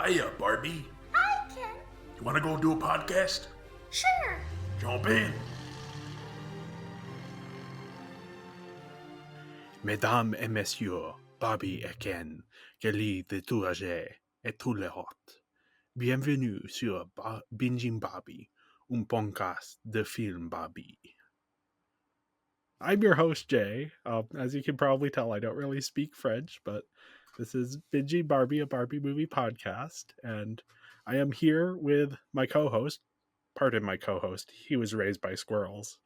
Hiya, Barbie. Hi, Ken. You want to go do a podcast? Sure. Jump in. Mesdames et messieurs, Barbie et Ken, Kelly de Tourage et tout le hot. Bienvenue sur Binging Barbie, un podcast de film Barbie. I'm your host, Jay. As you can probably tell, I don't really speak French, but this is Binging Barbie, a Barbie movie podcast, and I am here with my co-host. Pardon my co-host. He was raised by squirrels.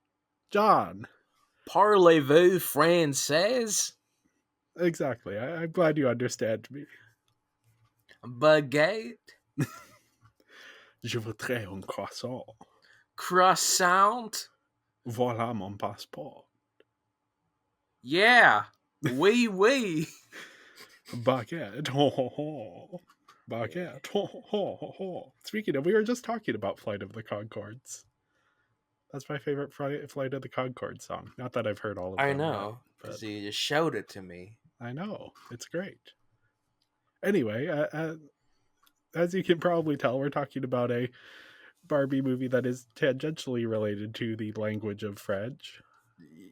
John. Parlez-vous français? Exactly. I'm glad you understand me. Baguette? Je voudrais un croissant. Croissant? Voilà mon passeport. Yeah. Oui, oui. Baguette. Ho, ho, ho. Baguette. Ho, ho, ho, ho. Speaking of, we were just talking about Flight of the Conchords. That's my favorite Flight of the Conchords song. Not that I've heard all of them. I know, because you just showed it to me. I know. It's great. Anyway, as you can probably tell, we're talking about a Barbie movie that is tangentially related to the language of French.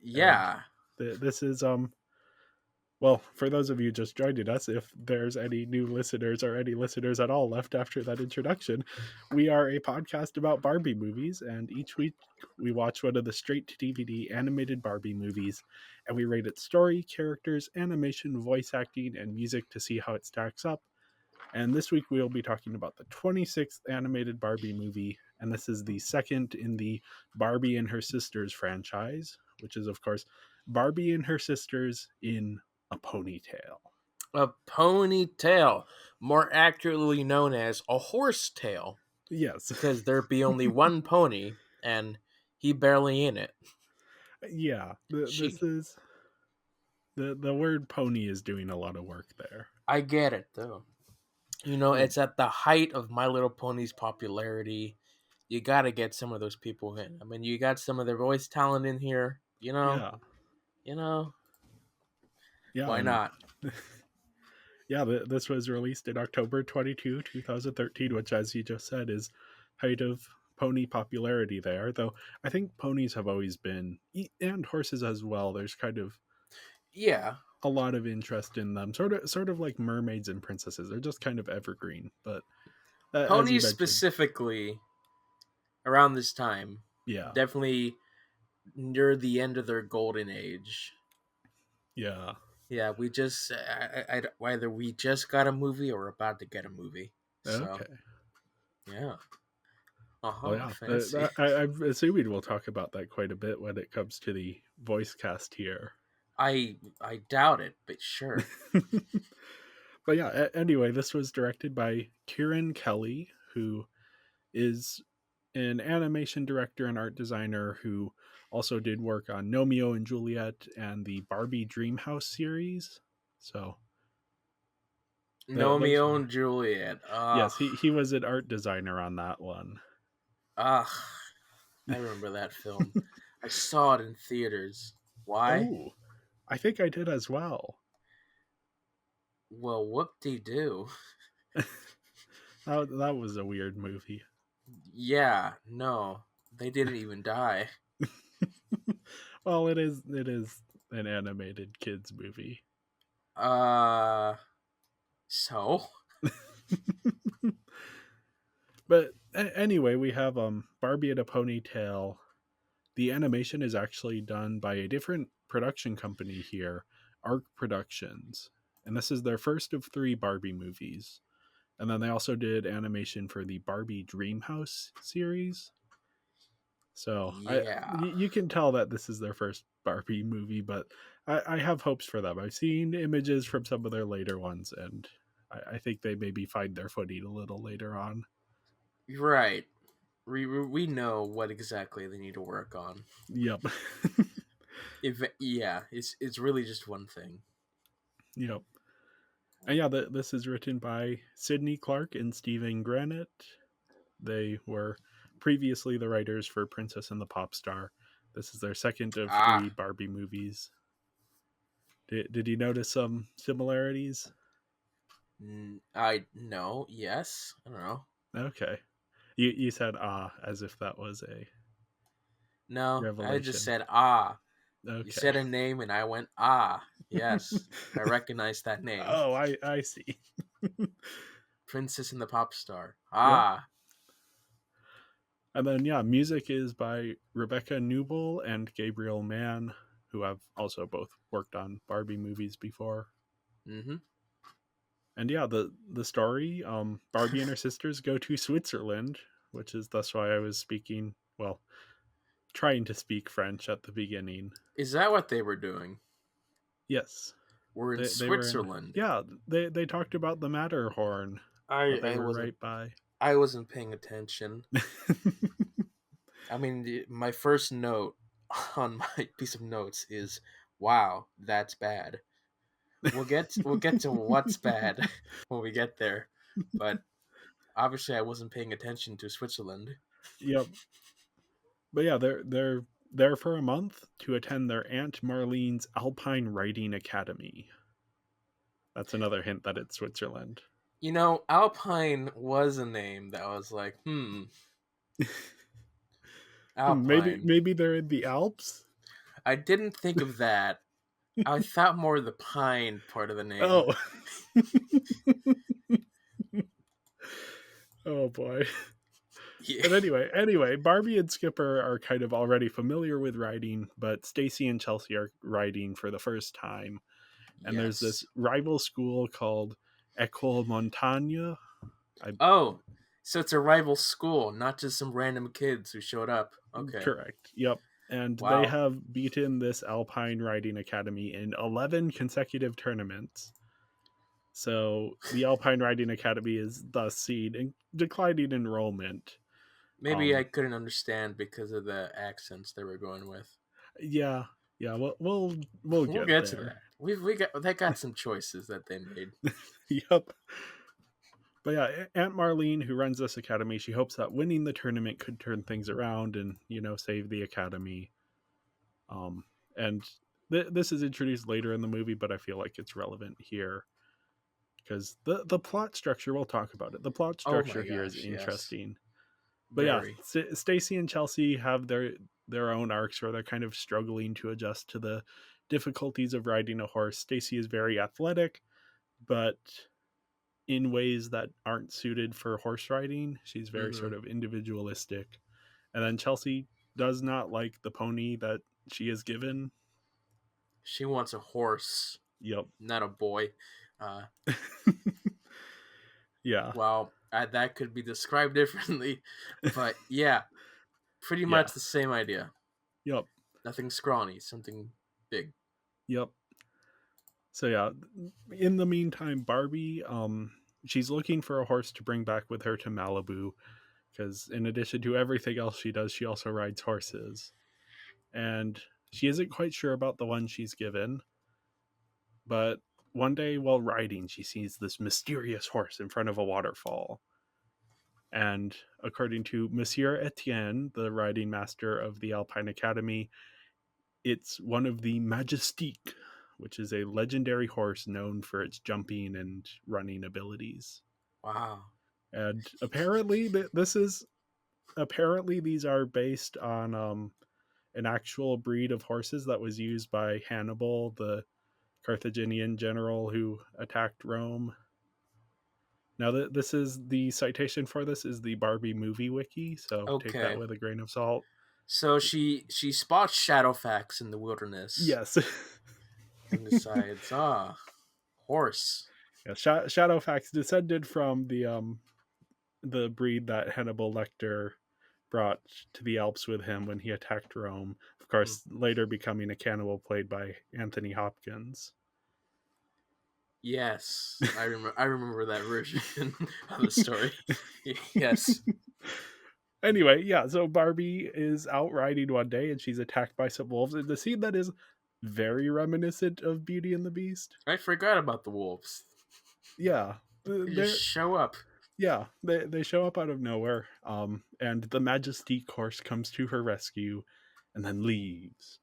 Yeah. This is, well, for those of you just joining us, if there's any new listeners or any listeners at all left after that introduction, we are a podcast about Barbie movies, and each week we watch one of the straight-to-DVD animated Barbie movies, and we rate its story, characters, animation, voice acting, and music to see how it stacks up. And this week we'll be talking about the 26th animated Barbie movie, and this is the second in the Barbie and Her Sisters franchise, which is, of course, Barbie and Her Sisters in a Ponytail. A ponytail, more accurately known as a horse tail. Yes. Because there be only one pony, and he barely in it. Yeah, this is... The word pony is doing a lot of work there. I get it, though. You know, it's at the height of My Little Pony's popularity. You gotta get some of those people in. I mean, you got some of their voice talent in here, you know? Yeah. You know? Yeah. Why not? Yeah, this was released in October 22, 2013, which, as you just said, is height of pony popularity there. Though I think ponies have always been, and horses as well, there's kind of... Yeah. a lot of interest in them, sort of like mermaids and princesses. They're just kind of evergreen, but ponies specifically around this time, yeah, definitely near the end of their golden age. Yeah, we just either we just got a movie or about to get a movie. So, okay, yeah. Well, yeah. I'm assuming we'll talk about that quite a bit when it comes to the voice cast here. I doubt it, but sure. But yeah, anyway, this was directed by Kieran Kelly, who is an animation director and art designer who also did work on Romeo and Juliet and the Barbie Dreamhouse series. So Romeo and Juliet. Yes, he was an art designer on that one. I remember that film. I saw it in theaters. Why? Oh, I think I did as well. Well, whoop-de-doo. That was a weird movie. Yeah, no. They didn't even die. Well, it is an animated kids movie. So? But anyway, we have Barbie and a Ponytail. The animation is actually done by a different production company here, Arc Productions. And this is their first of 3 Barbie movies. And then they also did animation for the Barbie Dreamhouse series. So yeah. You can tell that this is their first Barbie movie, but I have hopes for them. I've seen images from some of their later ones, and I think they maybe find their footing a little later on. Right. We know what exactly they need to work on. Yep. It's really just one thing. Yep. And yeah, this is written by Sidney Clark and Stephen Granite. They were previously the writers for Princess and the Pop Star. This is their second of 3 Barbie movies. Did you notice some similarities? I no, yes, I don't know. Okay. You said as if that was a No, I just revelation. said ah. You Okay. said a name, and I went ah. Yes, I recognize that name. Oh, I see. Princess and the Pop Star. Yep. Ah, And then yeah, music is by Rebecca Newell and Gabriel Mann, who have also both worked on Barbie movies before. mm-hmm. And yeah, the story, Barbie and her sisters go to Switzerland, which is thus why I was speaking, well, trying to speak French at the beginning. Is that what they were doing? Yes. We're in They were in, Switzerland. yeah, they talked about the Matterhorn, I that they I were wasn't right by. I wasn't paying attention. I mean, my first note on my piece of notes is, "Wow, that's bad." We'll get to what's bad when we get there, but obviously I wasn't paying attention to Switzerland. Yep. But yeah, they're there for a month to attend their Aunt Marlene's Alpine Riding Academy. That's another hint that it's Switzerland. You know, Alpine was a name that was like, Maybe Alpine. maybe they're in the Alps. I didn't think of that. I thought more of the pine part of the name. Oh. Oh boy. Yeah. But anyway, Barbie and Skipper are kind of already familiar with riding, but Stacy and Chelsea are riding for the first time. And there's this Yes. rival school called École Montagne. I Oh, so it's a rival school, not just some random kids who showed up. Okay. Correct. Yep. And they Wow. have beaten this Alpine Riding Academy in 11 consecutive tournaments. So the Alpine Riding Academy is thus seen in declining enrollment. Maybe I couldn't understand because of the accents they were going with. Yeah, yeah, we'll We'll get get to there. that. They got some choices that they made. Yep. But yeah, Aunt Marlene, who runs this academy, she hopes that winning the tournament could turn things around and save the academy. And this is introduced later in the movie, but I feel like it's relevant here because the plot structure, we'll talk about it. The plot Oh structure my here is gosh, yes. interesting. But yeah, Very. Stacy and Chelsea have their own arcs where they're kind of struggling to adjust to the difficulties of riding a horse. Stacy is very athletic, but in ways that aren't suited for horse riding. She's very Mm-hmm. sort of individualistic. And then Chelsea does not like the pony that she is given. She wants a horse, Yep. not a boy. Uh, Yeah. well, that could be described differently, but yeah, pretty Yeah. much the same idea. Yep. Nothing scrawny, something big. Yep. So yeah, in the meantime, Barbie, she's looking for a horse to bring back with her to Malibu because in addition to everything else she does, she also rides horses. And she isn't quite sure about the one she's given, but one day while riding, she sees this mysterious horse in front of a waterfall. And according to Monsieur Etienne, the riding master of the Alpine Academy, it's one of the Majestique, which is a legendary horse known for its jumping and running abilities. Wow. And apparently, these are based on an actual breed of horses that was used by Hannibal, the Carthaginian general who attacked Rome. Now, this is the citation for this is the Barbie movie wiki, so take that Okay. with a grain of salt. So she spots Shadowfax in the wilderness Yes. and decides, horse. Yeah, Shadowfax descended from the breed that Hannibal Lecter brought to the Alps with him when he attacked Rome. Of Hmm. course, later becoming a cannibal played by Anthony Hopkins. Yes, I remember that version of the story. Yes. Anyway, yeah, so Barbie is out riding one day and she's attacked by some wolves in the scene that is very reminiscent of Beauty and the Beast. I forgot about the wolves. Yeah. They just They're show up. yeah, they show up out of nowhere. And the Majestique horse comes to her rescue and then leaves.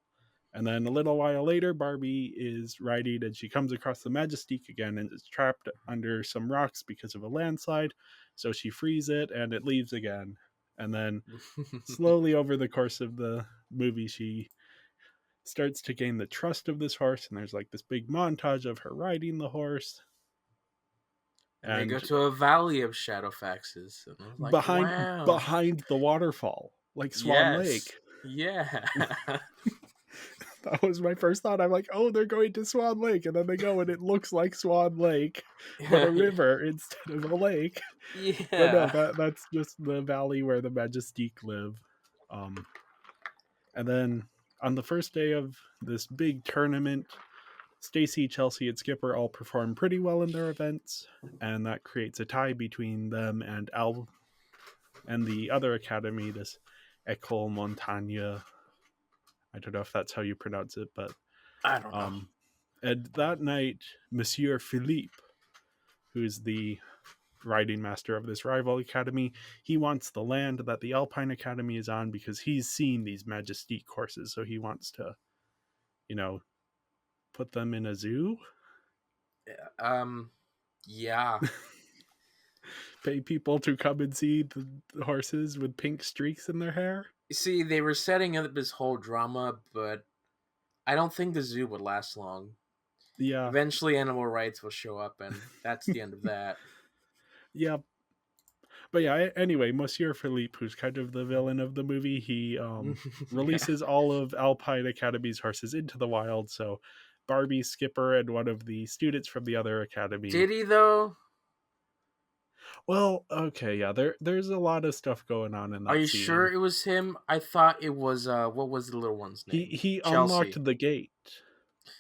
And then a little while later, Barbie is riding and she comes across the Majestique again and is trapped under some rocks because of a landslide. So she frees it and it leaves again. And then slowly over the course of the movie, she starts to gain the trust of this horse. And there's like this big montage of her riding the horse. And they go And to a valley of Shadowfaxes, and I was like, behind wow. behind the waterfall, like Swan Lake. Yes. Yeah. That was my first thought. I'm like, oh, they're going to Swan Lake, and then they go and it looks like Swan Lake, but a river instead of a lake. But no, Yeah. that's just the valley where the Majestique live. And then on the first day of this big tournament, Stacy, Chelsea, and Skipper all perform pretty well in their events, and that creates a tie between them and Al and the other academy, this École Montagne. I don't know if that's how you pronounce it, but I don't know. and that night, Monsieur Philippe, who's the riding master of this rival academy, he wants the land that the Alpine Academy is on because he's seen these Majestique horses, so he wants to, you know, put them in a zoo. Yeah. Pay people to come and see the horses with pink streaks in their hair. See, they were setting up this whole drama, but I don't think the zoo would last long. Yeah, Eventually, animal rights will show up, and that's the end of that. yeah. But yeah, anyway, Monsieur Philippe, who's kind of the villain of the movie, he Yeah. releases all of Alpine Academy's horses into the wild. So Barbie, Skipper, and one of the students from the other academy. Did he though? Well, okay, yeah, there's a lot of stuff going on in Are that you sure scene. it was him? I thought it was what was the little one's name? He Chelsea. unlocked the gate,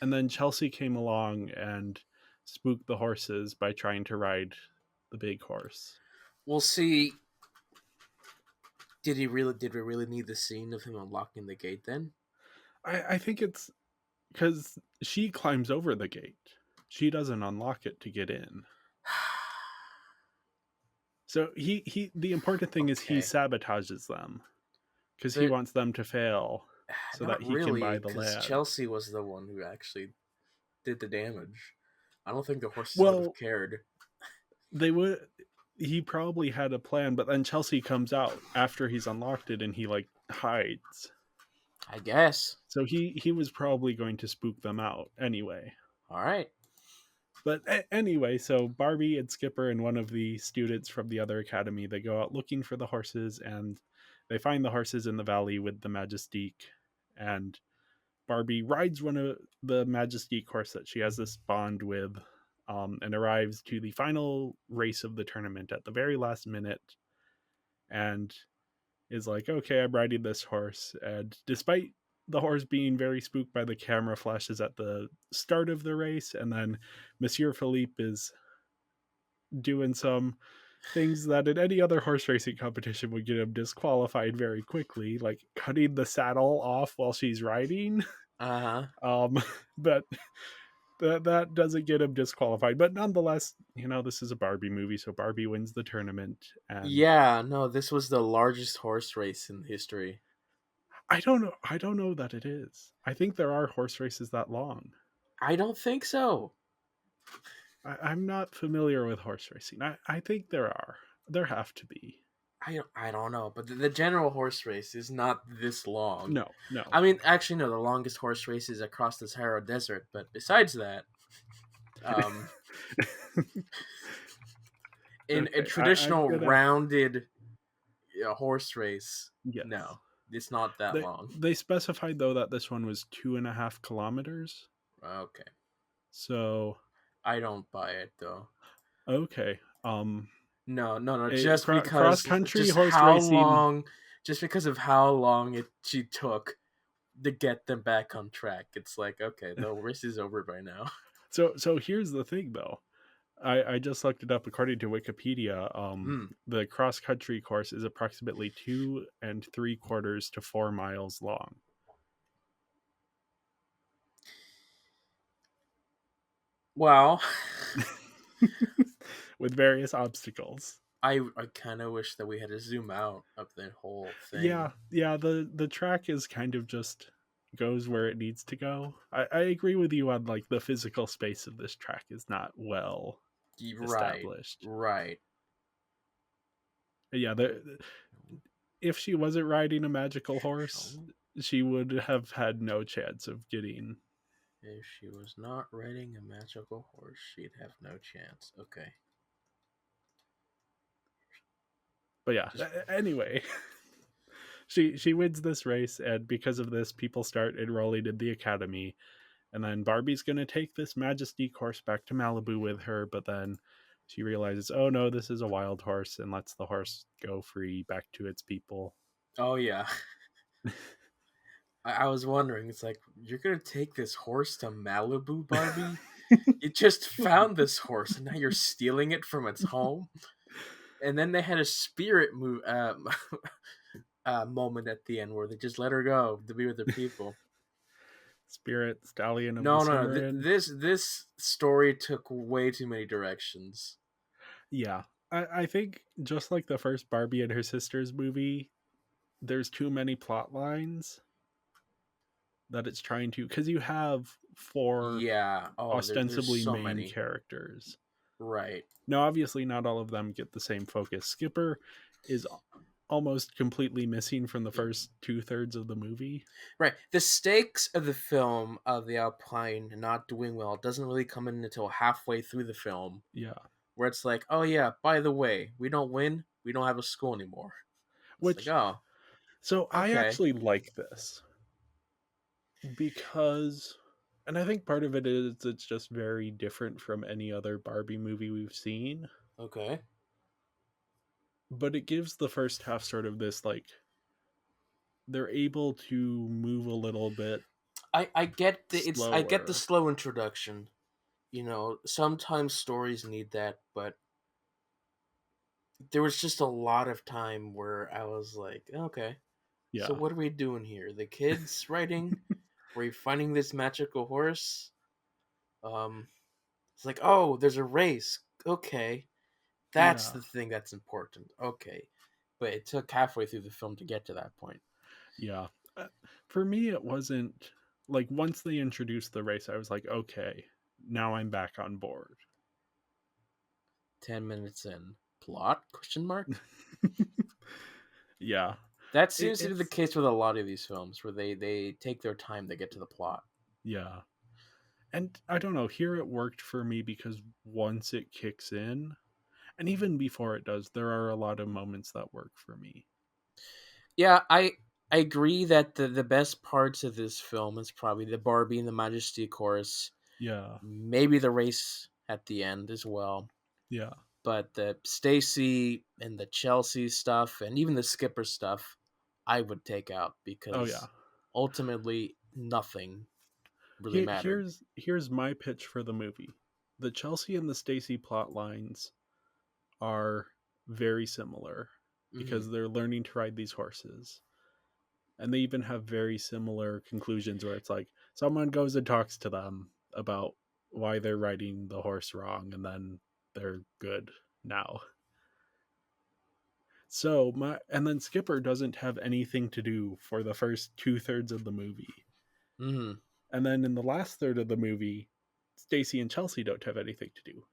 and then Chelsea came along and spooked the horses by trying to ride the big horse. We'll see. Did we really need the scene of him unlocking the gate then? I think it's because she climbs over the gate. She doesn't unlock it to get in. So he the important thing is he Okay. sabotages them because he But wants them to fail so that not he can really, buy the because land. Chelsea was the one who actually did the damage. I don't think the horses would have Well, cared. they would. He probably had a plan, but then Chelsea comes out after he's unlocked it, and he like hides. I guess. So he was probably going to spook them out anyway. All right. But anyway, so Barbie and Skipper and one of the students from the other academy, they go out looking for the horses, and they find the horses in the valley with the Majestique. And Barbie rides one of the Majestique horse that she has this bond with, and arrives to the final race of the tournament at the very last minute, and is like, okay, I'm riding this horse. And despite the horse being very spooked by the camera flashes at the start of the race, and then Monsieur Philippe is doing some things that in any other horse racing competition would get him disqualified very quickly, like cutting the saddle off while she's riding. Uh huh. But that doesn't get him disqualified. But nonetheless, this is a Barbie movie, so Barbie wins the tournament. And Yeah. No, this was the largest horse race in history. I don't know that it is. I think there are horse races that long. I don't think so. I'm not familiar with horse racing. I think there are. There have to be. I don't know, but the general horse race is not this long. No, no. I mean, actually, no. The longest horse race is across the Sahara Desert. But besides that, um, in a Okay, I'm traditional gonna. rounded horse race, Yes. no, it's not that They long. they specified though that this one was 2.5 kilometers. Okay, So I don't buy it though. okay. No, no, no. A Just cross because, country just horse how racing. long, just because of how long she took to get them back on track. It's like, okay, the race is over by now. So here's the thing though. I just looked it up. According to Wikipedia, Hmm. the cross country course is approximately 2.75 to 4 miles long. Well, With various obstacles. I kind of wish that we had to zoom out of the whole thing. Yeah, the track is kind of just goes where it needs to go. I agree with you on like the physical space of this track is not well Right, established. right. Yeah, if she wasn't riding a magical horse, Show. she would have had no chance of getting. If she was not riding a magical horse, she'd have no chance. Okay. But yeah, Just anyway, she wins this race, and because of this, people start enrolling in the academy. And then Barbie's gonna take this Majesty horse back to Malibu with her, but then she realizes, oh no, this is a wild horse, and lets the horse go free back to its people. oh yeah. I was wondering, it's like, you're gonna take this horse to Malibu, Barbie? You just found this horse and now you're stealing it from its home? And then they had a spirit moment at the end where they just let her go to be with their people. Spirit stallion of the No, no, no. Cimarron. This story took way too many directions. Yeah, I think just like the first Barbie and her sisters movie, there's too many plot lines that it's trying to, because you have four Yeah. Oh, there's ostensibly so main many. characters. Right. Now, obviously, not all of them get the same focus. Skipper is almost completely missing from the Yeah. first 2/3 of the movie. Right. The stakes of the film of the Alpine not doing well doesn't really come in until halfway through the film, Yeah. where it's like, oh yeah, by the way, we don't win, we don't have a school anymore. It's like, Which, oh, so I okay, actually like this because, and I think part of it is it's just very different from any other Barbie movie we've seen, okay. but it gives the first half sort of this like, they're able to move a little bit I get the slower. slow introduction. You know, sometimes stories need that, but there was just a lot of time where I was like, okay, so Yeah. what are we doing here? The kids writing? Were you finding this magical horse? Um, it's like, oh, there's a race. Okay, that's Yeah. the thing that's important. Okay, but it took halfway through the film to get to that point. Yeah. Uh, For me, it wasn't like once they introduced the race, I was like, okay, now I'm back on board. 10 minutes in, plot? Question mark. Yeah. That seems to be the It's, case with a lot of these films, where they take their time to get to the plot. yeah. And I don't know, here it worked for me because once it kicks in, and even before it does, there are a lot of moments that work for me. Yeah, I agree that the best parts of this film is probably the Barbie and the Majesty chorus, Yeah. maybe the race at the end as well. Yeah. But the Stacy and the Chelsea stuff and even the Skipper stuff, I would take out Oh yeah. because ultimately nothing really mattered. Here's my pitch for the movie. The Chelsea and the Stacy plot lines are very similar Hmm. because they're learning to ride these horses. And they even have very similar conclusions where it's like someone goes and talks to them about why they're riding the horse wrong and then they're good now. So my and then Skipper doesn't have anything to do for the first 2/3 of the movie. Hmm. And then in the last third of the movie, Stacy and Chelsea don't have anything to do.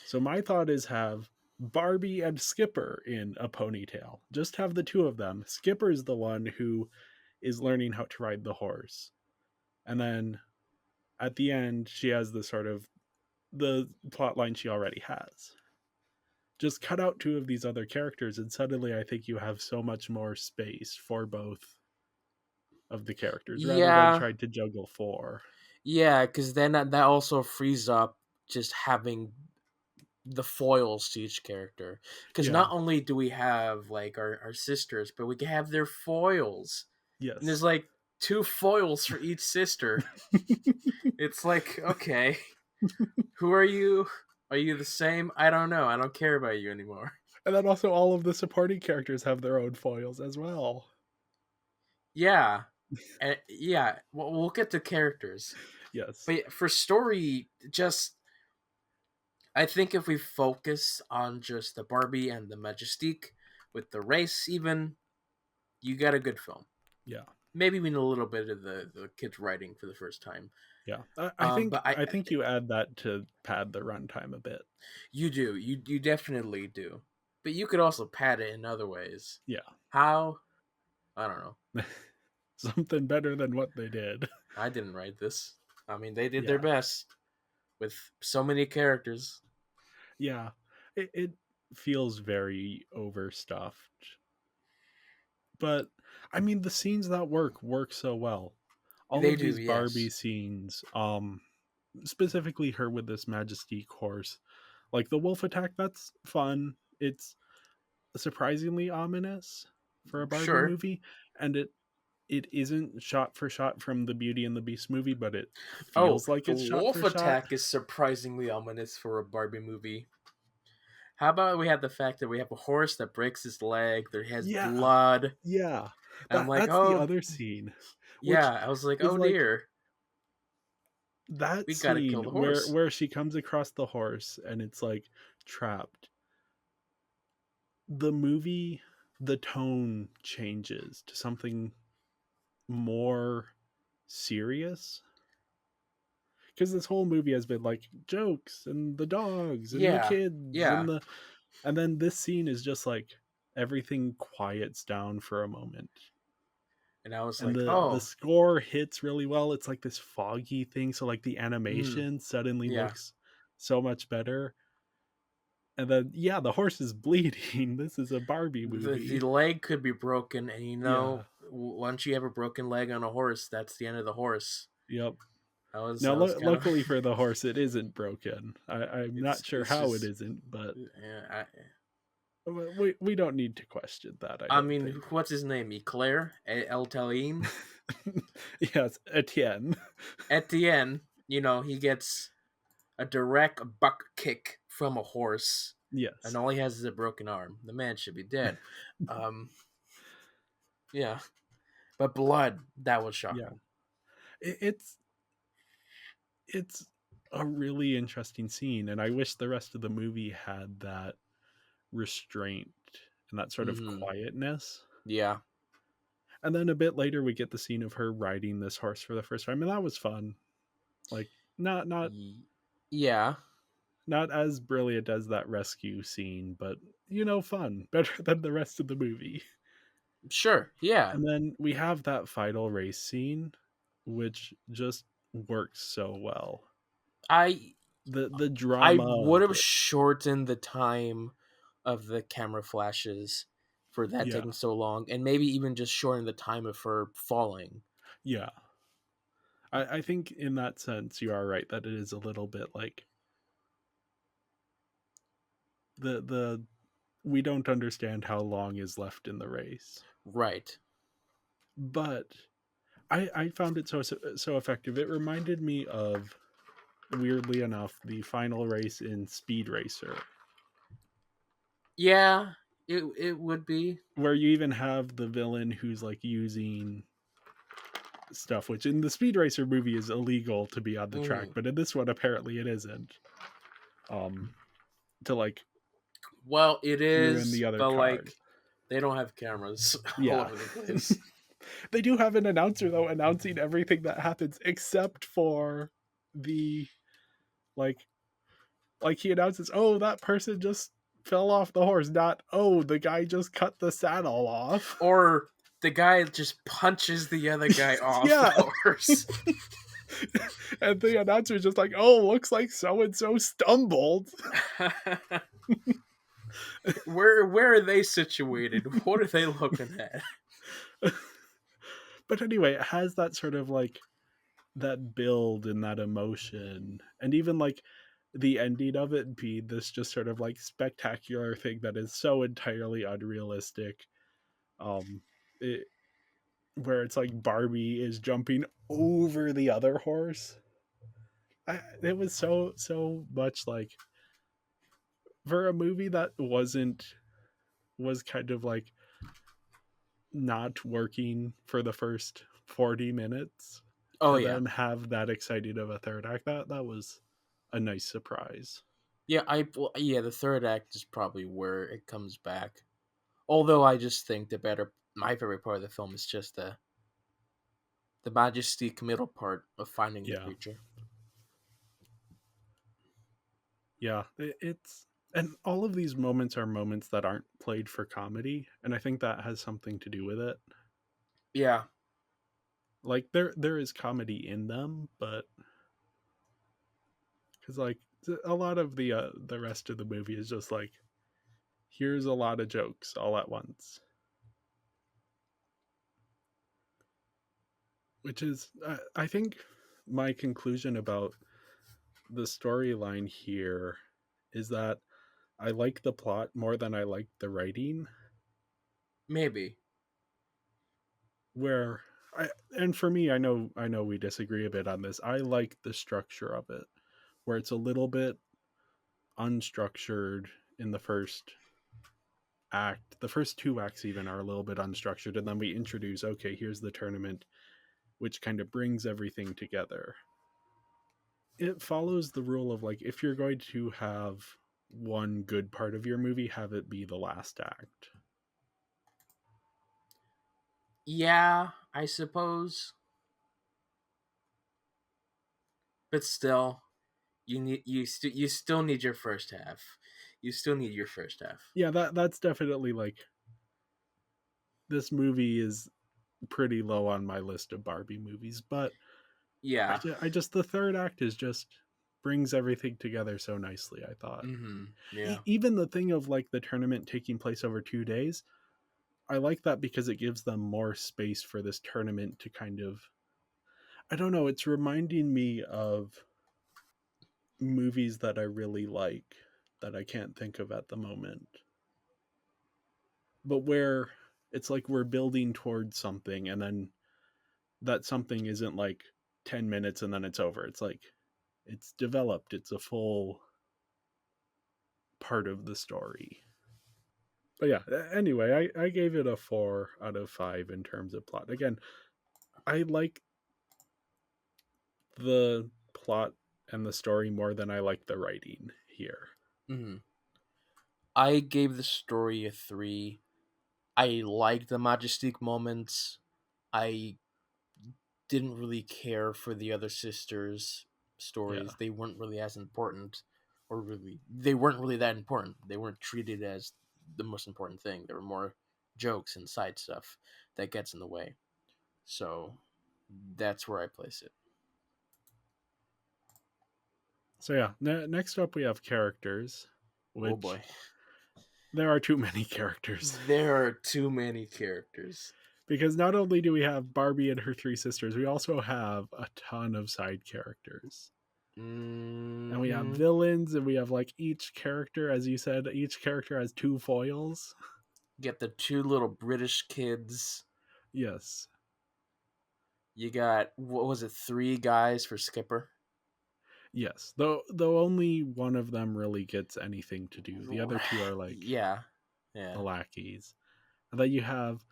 So my thought is have Barbie and Skipper in a ponytail. Just have the two of them. Skipper is the one who is learning how to ride the horse. And then at the end, she has the sort of the plot line she already has. Just cut out two of these other characters, and suddenly I think you have so much more space for both of the characters rather than Yeah, trying to juggle four. yeah, because then that also frees up just having the foils to each character. Because not Yeah. only do we have like our sisters, but we can have their foils. And there's Yes. like two foils for each sister. It's like, okay, who are you? Are you the same? I don't know. I don't care about you anymore. And then also all of the supporting characters have their own foils as well. Yeah. Yeah, we'll get to characters. Yes. But for story, just I think if we focus on just the Barbie and the Majestique with the race, even you got a good film. Yeah. maybe even a little bit of the kids writing for the first time. Yeah, I think But I I think you add that to pad the runtime a bit. you do you definitely do, but you could also pad it in other ways. Yeah, How? I don't know. something better than what they did. I didn't write this. I mean, they did their Yeah, best with so many characters. yeah, it feels very overstuffed, but I mean the scenes that work so well. All They of do, these Barbie yes. scenes, specifically her with this Majesty horse, like the wolf attack, that's fun. It's surprisingly ominous for a Barbie Sure. movie, and it isn't shot for shot from the Beauty and the Beast movie, but it Oh, feels like the it's shot wolf for shot. attack is surprisingly ominous for a Barbie movie. How about we have the fact that we have a horse that breaks his leg, there has Yeah, blood, yeah. and I'm like, That's the oh, other scene, yeah. which I was like, is oh like dear, that we gotta scene kill the horse. where she comes across the horse and it's like trapped. The movie, the tone changes to something more serious because this whole movie has been like jokes and the dogs and the Yeah, kids yeah. and then this scene is just like everything quiets down for a moment And I was and like, the oh, score hits really well. It's like this foggy thing, so like the mm, animation suddenly yeah. looks so much better. And then yeah, the horse is bleeding. This is a Barbie The movie. leg could be broken, and Yeah. once you have a broken leg on a horse, that's the end of the horse. Yep. Now, I was kind of luckily for the horse, it isn't broken. I'm not sure it's how it just isn't, but yeah, we don't need to question that. I I don't mean, think. what's his name? Eclair? El Talim? Yes, Etienne. At the end, he gets a direct buck kick from a horse, and Yes. all he has is a broken arm. The man should be dead. Um, yeah, but blood, that was Yeah. shocking. It's it's a really interesting scene, and I wish the rest of the movie had that restraint and that sort of Mm-hmm. quietness. Yeah. And then a bit later, we get the scene of her riding this horse for the first time, and that was fun. Like not Yeah. not as brilliant as that rescue scene, but fun. Better than the rest of the movie. Sure. Yeah. And then we have that final race scene, which just works so well. I The I drama would of have it. shortened the time of the camera flashes for that Yeah. taking so long, and maybe even just shorten the time of her falling. Yeah. I think in that sense you are right that it is a little bit like the we don't understand how long is left in the race. Right. But I found it so effective. It reminded me of, weirdly enough, the final race in Speed Racer, Yeah. It would be. where you even have the villain who's like using stuff, which in the Speed Racer movie is illegal to be on the track, Mm. but in this one apparently it isn't. Um, to like Well, it ruin is, the other but cars. like they don't have cameras all Yeah. over the place. They do have an announcer though announcing everything that happens except for the like he announces, "Oh, that person just fell off the horse," not, "Oh, the guy just cut the saddle off." Or the guy just punches the other guy off the Yeah. horse. And the announcer is just like, "Oh, looks like so and so stumbled." Where are they situated? What are they looking at? But anyway, it has that sort of like that build and that emotion, and even like the ending of it be this just sort of like spectacular thing that is so entirely unrealistic. Um, it, where it's like Barbie is jumping over the other horse. It was so much like, for a movie that was kind of like not working for the first 40 minutes, Oh to yeah. then have that exciting of a third act, that was a nice surprise. Yeah, yeah, the third act is probably where it comes back. Although I just think my favorite part of the film is just The majestic middle part of finding the Yeah, creature. yeah. It's and all of these moments are moments that aren't played for comedy, and I think that has something to do with it. Yeah, Like there is comedy in them, but because like a lot of the rest of the movie is just like here's a lot of jokes all at once, which is I think my conclusion about the storyline here is that I like the plot more than I like the writing. maybe. Where I and for me, I know we disagree a bit on this. I like the structure of it, where it's a little bit unstructured in the first act. The first two acts even are a little bit unstructured, and then we introduce, okay, here's the tournament, which kind of brings everything together. It follows the rule of like if you're going to have one good part of your movie, have it be the last act. Yeah, I suppose. But still, you still need your first half. You still need your first half. Yeah, that's definitely like this movie is pretty low on my list of Barbie movies, but Yeah. I just the third act is just brings everything together so nicely. I thought Yeah. even the thing of like the tournament taking place over 2 days, I like that because it gives them more space for this tournament to kind of I don't know. It's reminding me of movies that I really like that I can't think of at the moment, but where it's like we're building towards something and then that something isn't like 10 minutes and then it's over. It's like it's developed, it's a full part of the story. But yeah, anyway, I gave it a 4 out of 5 in terms of plot. Again, I like the plot and the story more than I like the writing here. hmm I gave the story a 3. I liked the majestic moments. I didn't really care for the other sisters' Yeah. stories. They weren't really as important, or really, they weren't really that important. They weren't treated as the most important thing. There were more jokes and side stuff that gets in the way. So that's where I place it. So yeah, next up we have characters, Oh which boy. there are too many characters. There are too many characters. Because not only do we have Barbie and her three sisters, we also have a ton of side characters. And we have hmm villains, and we have like each character, as you said, each character has two foils. Get the two little British kids. Yes. You got, what was it, 3 guys for Skipper? Yes. Though only one of them really gets anything to do. The other two are like Yeah. the Yeah. lackeys. And then you have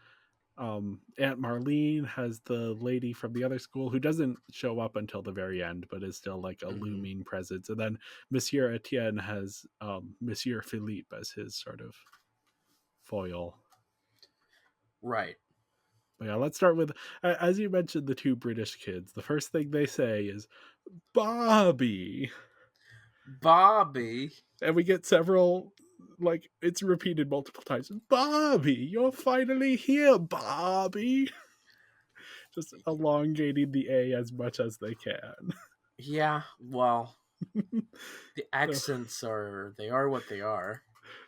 Aunt Marlene has the lady from the other school who doesn't show up until the very end, but is still like a hmm looming presence. And then Monsieur Etienne has Monsieur Philippe as his sort of foil. Right. But yeah, let's start with as you mentioned the two British kids. The first thing they say is Bobby, Bobby. and we get several like it's repeated multiple times. Bobby, you're finally here, Bobby. Just elongating the A as much as they can. Yeah, well, the so, accents they are what they are.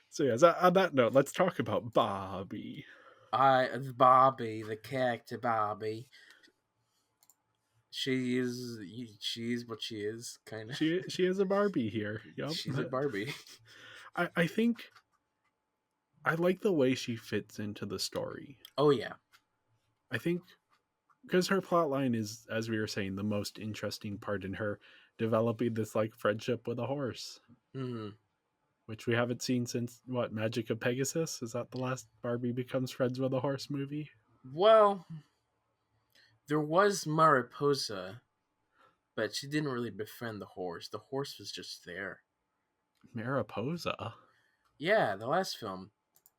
so yeah. So on that note, let's talk about Bobby. Bobby, the character Bobby. She is what she is, kind of. She is a Barbie here. Yep. She's a Barbie. I think I like the way she fits into the story. Oh yeah. I think because her plot line is, as we were saying, the most interesting part in her developing this like friendship with a horse, hmm which we haven't seen since what Magic of Pegasus. Is that the last Barbie becomes friends with a horse movie? Well, there was Mariposa, but she didn't really befriend the horse. The horse was just there. Mariposa. Yeah, the last film.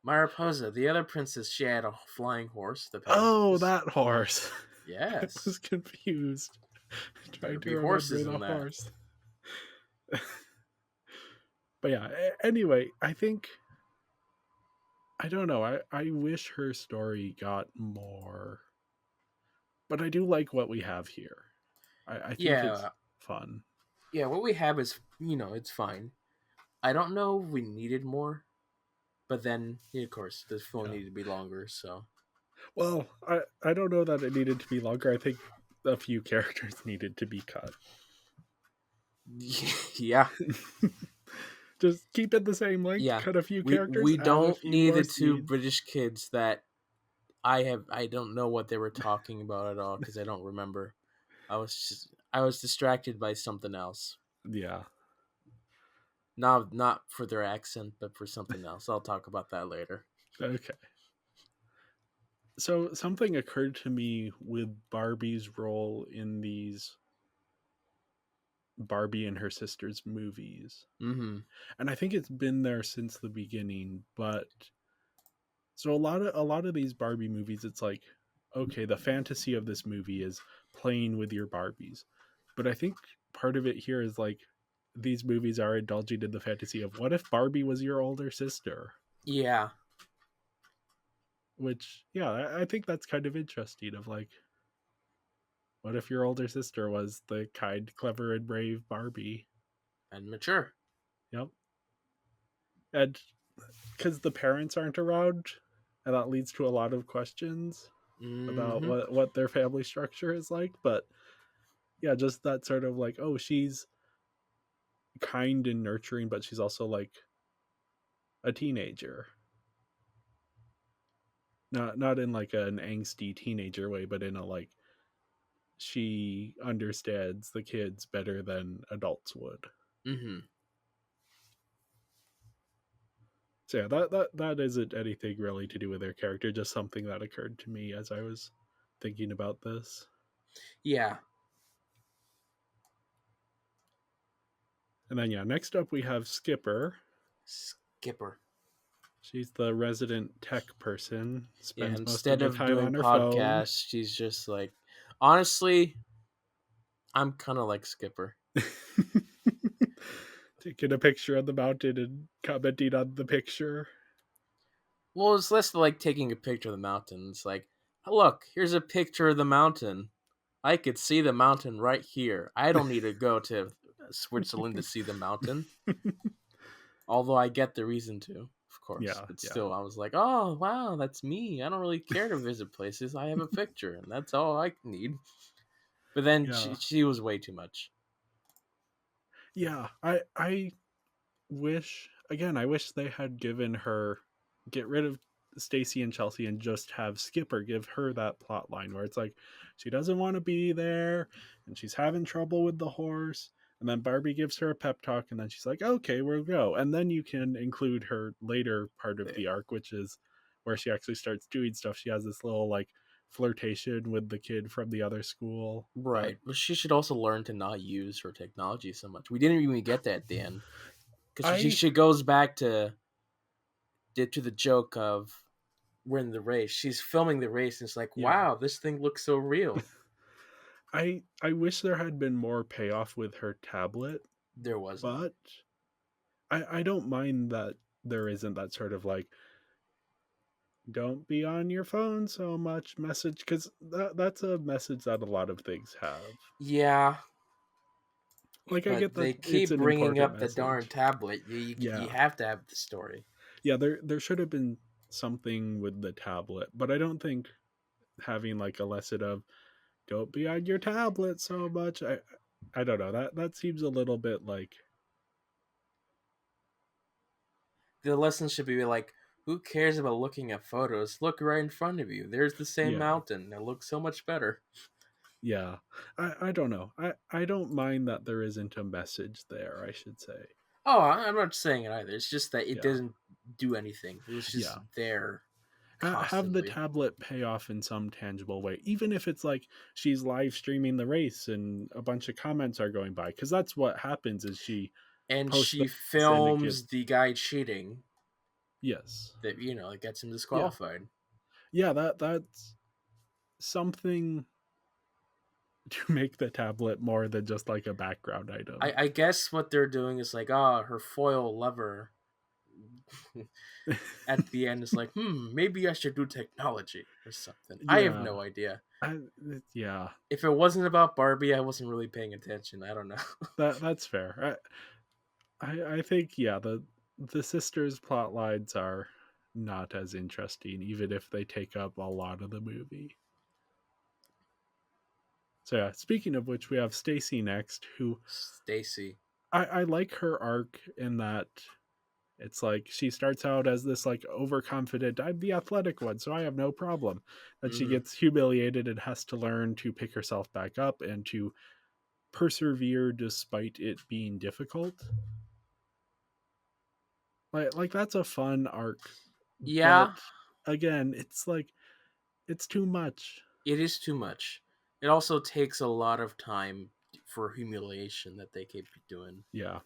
Mariposa, the other princess, she had a flying horse, the Oh, Pegasus. that horse. I was Yes. confused Better trying to be remember horses the in that. horse. But yeah, anyway, I think I don't know. I wish her story got more, but I do like what we have here. I think it's Yeah, fun. yeah. What we have is, it's fine. I don't know if we needed more, but then, of course, the film Yeah. needed to be longer. So, Well, I don't know that it needed to be longer. I think a few characters needed to be cut. yeah, Just keep it the same length, yeah. cut a few characters, We add a don't few need more the two scenes. British kids that I don't know what they were talking about at all because I don't remember. I was distracted by something else. Yeah. Not for their accent, but for something else. I'll talk about that later. Okay. So something occurred to me with Barbie's role in these Barbie and her sisters movies. Mm-hmm. And I think it's been there since the beginning, but so a lot of these Barbie movies it's like okay, the fantasy of this movie is playing with your Barbies. But I think part of it here is like these movies are indulging in the fantasy of what if Barbie was your older sister? Yeah. Which yeah, I think that's kind of interesting of like what if your older sister was the kind, clever, and brave Barbie? And mature. Yep. And because the parents aren't around, and that leads to a lot of questions about Mm-hmm. what their family structure is like. But yeah, just that sort of like, oh, she's kind and nurturing, but she's also like a teenager. Not in like an angsty teenager way, but in a like she understands the kids better than adults would. Mm-hmm. So yeah, that isn't anything really to do with their character, just something that occurred to me as I was thinking about this. Yeah. And then yeah, next up we have Skipper. Skipper. She's the resident tech person, Yeah, spends most of instead the of time doing on her phone. podcasts, she's just like, honestly, I'm kind of like Skipper. Taking a picture of the mountain and commenting on the picture. Well, it's less like taking a picture of the mountain. It's like, look, here's a picture of the mountain. I could see the mountain right here. I don't need to go to Switzerland to see the mountain. Although I get the reason to, of course. Yeah, But yeah, still, I was like, oh, wow, that's me. I don't really care to visit places. I have a picture, and that's all I need. But then yeah, she was way too much. yeah. I wish again. I wish they had given her get rid of Stacy and Chelsea and just have Skipper give her that plot line where it's like she doesn't want to be there and she's having trouble with the horse. And then Barbie gives her a pep talk, and then she's like, okay, we'll go. And then you can include her later part of the arc, which is where she actually starts doing stuff. She has this little like flirtation with the kid from the other school. But Right. But she should also learn to not use her technology so much. We didn't even get that at the end. Because I, she goes back to the joke of we're in the race. She's filming the race, and it's like, yeah, wow, this thing looks so real. I wish there had been more payoff with her tablet, There wasn't. but I don't mind that there isn't that sort of like don't be on your phone so much message because that's a message that a lot of things have. Yeah, Like I but get that they it's keep an bringing important up the darn message. tablet. You Yeah, have to have the story. yeah. There should have been something with the tablet, but I don't think having like a lesson of don't be on your tablet so much. I don't know that seems a little bit like The lesson should be like, who cares about looking at photos? Look right in front of you. There's the same yeah. mountain. It looks so much better. Yeah. I don't know. I don't mind that there isn't a message there, I should say. Oh, I'm not saying it either. It's just that it Yeah. doesn't do anything. It was just Yeah. there Have the constantly. tablet pay off in some tangible way, even if it's like she's live streaming the race and a bunch of comments are going by, because that's what happens is she And posts the she race and it gets films the guy cheating yes, that, it gets him yeah, disqualified. yeah. That's something. to make the tablet more than just like a background item. I guess what they're doing is like, ah, her foil lever at the end is like, maybe I should do technology or something. I have Yeah, no idea. I, yeah, If it wasn't about Barbie, I wasn't really paying attention. I don't know. that's fair. I think yeah, the sisters plot lines are not as interesting, even if they take up a lot of the movie. So yeah, speaking of which, we have Stacy next, who Stacy. I like her arc in that it's like she starts out as this like overconfident, I'm the athletic one, so I have no problem. Then she Mm-hmm. gets humiliated and has to learn to pick herself back up and to persevere despite it being difficult. Like that's a fun arc, but Yeah, again, it's like it's too much. it is too much. It also takes a lot of time for humiliation that they keep doing. Yeah.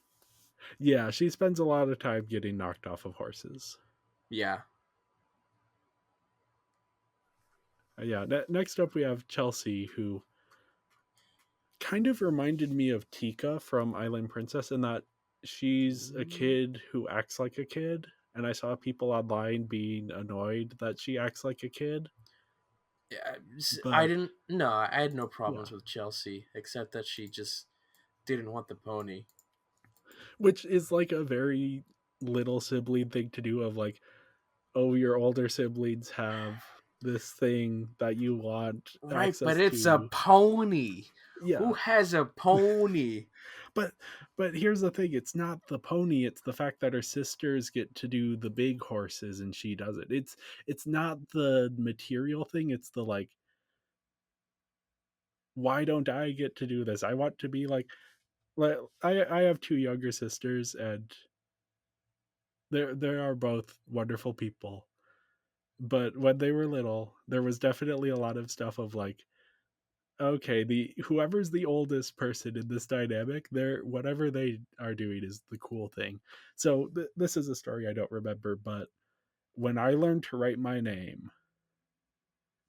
Yeah, she spends a lot of time getting knocked off of horses. Yeah. Yeah, next up we have Chelsea, who kind of reminded me of Tika from Island Princess in that she's a Mm. kid who acts like a kid. And I saw people online being annoyed that she acts like a kid. Yeah, I But didn't. No, I had no yeah, problems with Chelsea, except that she just didn't want the pony. which is like a very little sibling thing to do of like, oh, your older siblings have this thing that you want Right, but access it's a to. pony. Who Yeah. has a pony? But here's the thing, it's not the pony, it's the fact that her sisters get to do the big horses and she does it. It's not the material thing, it's the like, why don't I get to do this? I want to be like I have two younger sisters and they are both wonderful people. But when they were little, there was definitely a lot of stuff of like, okay, the whoever's the oldest person in this dynamic, they're whatever they are doing is the cool thing. So this is a story I don't remember, but when I learned to write my name,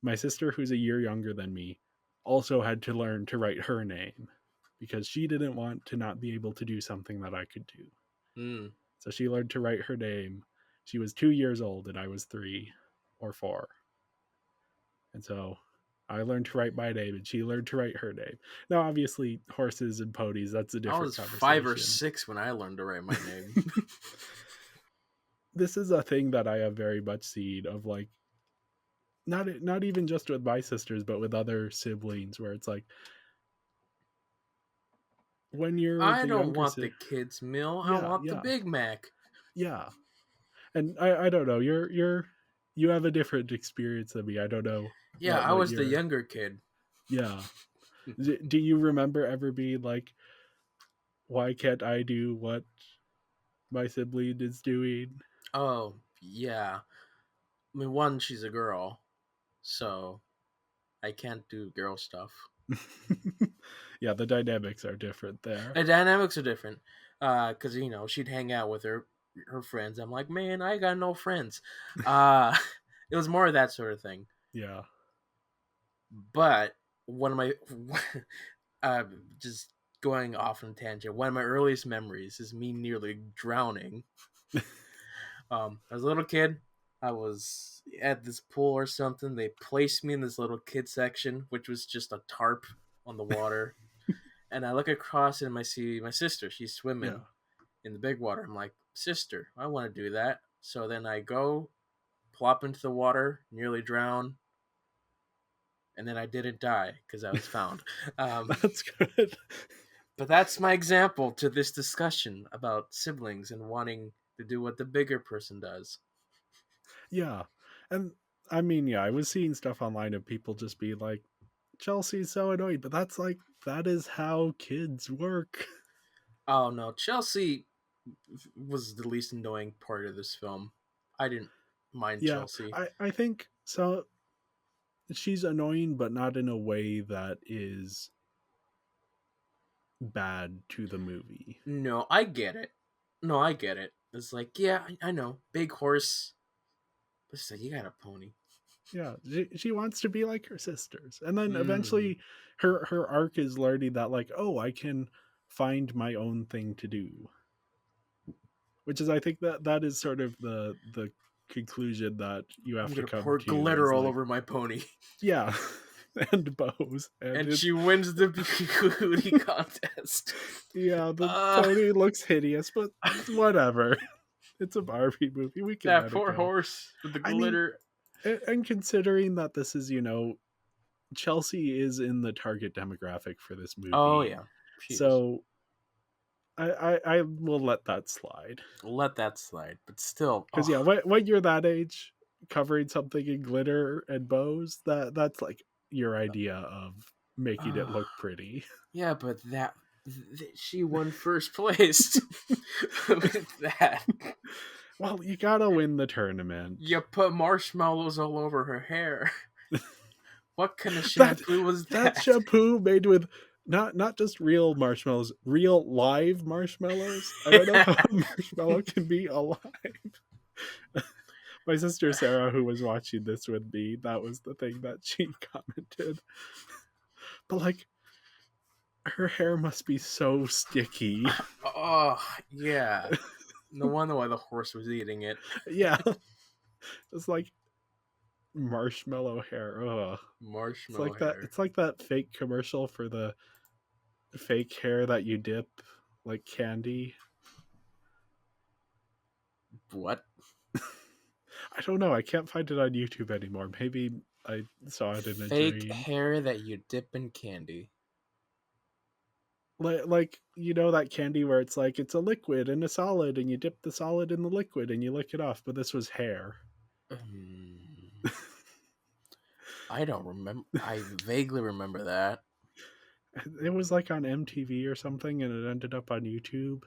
my sister, who's a year younger than me, also had to learn to write her name because she didn't want to not be able to do something that I could do. Mm. So she learned to write her name. She was 2 years old and I was 3 or 4. And so I learned to write my name and she learned to write her name. Now, obviously, horses and ponies, that's a I different was 5 or conversation. 6 when I learned to write my name. This is a thing that I have very much seen of like, not even just with my sisters, but with other siblings, where it's like when you're I the don't younger want the sibling, kids' meal. I yeah, want the yeah, Big Mac. yeah. And I don't know, you have a different experience than me. I don't know Yeah, I what was the you're, younger kid. yeah. Do you remember ever being like, why can't I do what my sibling is doing? Oh, yeah. I mean, one, she's a girl, so I can't do girl stuff. Yeah, the dynamics are different there. The dynamics are different, because she'd hang out with her friends. I'm like, man, I got no friends. Uh, it was more of that sort of thing. Yeah. But one of my, uh, just going off on a tangent. One of my earliest memories is me nearly drowning. As a little kid, I was at this pool or something. They placed me in this little kid section, which was just a tarp on the water. And I look across and I see my sister. She's Yeah. swimming in the big water. I'm like, sister, I want to do that. So then I go, plop into the water, nearly drown, and then I didn't die because I was found. Um, That's good. but that's my example to this discussion about siblings and wanting to do what the bigger person does. Yeah. And I mean, yeah, I was seeing stuff online of people just being like, Chelsea's so annoying, but that's like, that is how kids work. Oh no, Chelsea was the least annoying part of this film. I didn't mind Yeah. Chelsea. I think so. She's annoying, but not in a way that is bad to the movie. No, I get it. No, I get it. It's like, yeah, I know, big horse. But it's like, you got a pony. Yeah, she wants to be like her sisters, and then Mm. eventually her arc is learning that, like, oh, I can find my own thing to do, which is, I think, that is sort of the conclusion that you I'm have to gonna come pour to, is glitter all like, over my pony. yeah, and bows, and And it's, she wins the beauty contest. yeah, the Uh, pony looks hideous, but whatever. It's a Barbie movie, we can that let it poor go. horse with the I mean, glitter. and considering that this is, Chelsea is in the target demographic for this Oh movie, yeah, she is. so I will let that slide. Let that slide, but still, Because, yeah, oh, when you're that age, covering something in glitter and bows, that's like your idea of making it uh, look pretty. yeah, but she won first place with that. Well, you gotta win the tournament. You put marshmallows all over her hair. What kind of that shampoo was that that? shampoo made with not just real marshmallows, real live marshmallows. I don't know how Yeah. a marshmallow can be alive. My sister Sarah, who was watching this with me, that was the thing that she commented. But, like, her hair must be so sticky. Oh, yeah. No wonder why the horse was eating it. Yeah, it's like marshmallow hair. Ugh. It's Marshmallow like that. hair. It's like that fake commercial for the fake hair that you dip like candy. What? I don't know. I can't find it on YouTube anymore. Maybe I saw it in a Fake dream. hair that you dip in candy. Like, that candy where it's like it's a liquid and a solid, and you dip the solid in the liquid and you lick it off. But this was hair. Hmm. I don't remember. I vaguely remember that. It was like on MTV or something, and it ended up on YouTube.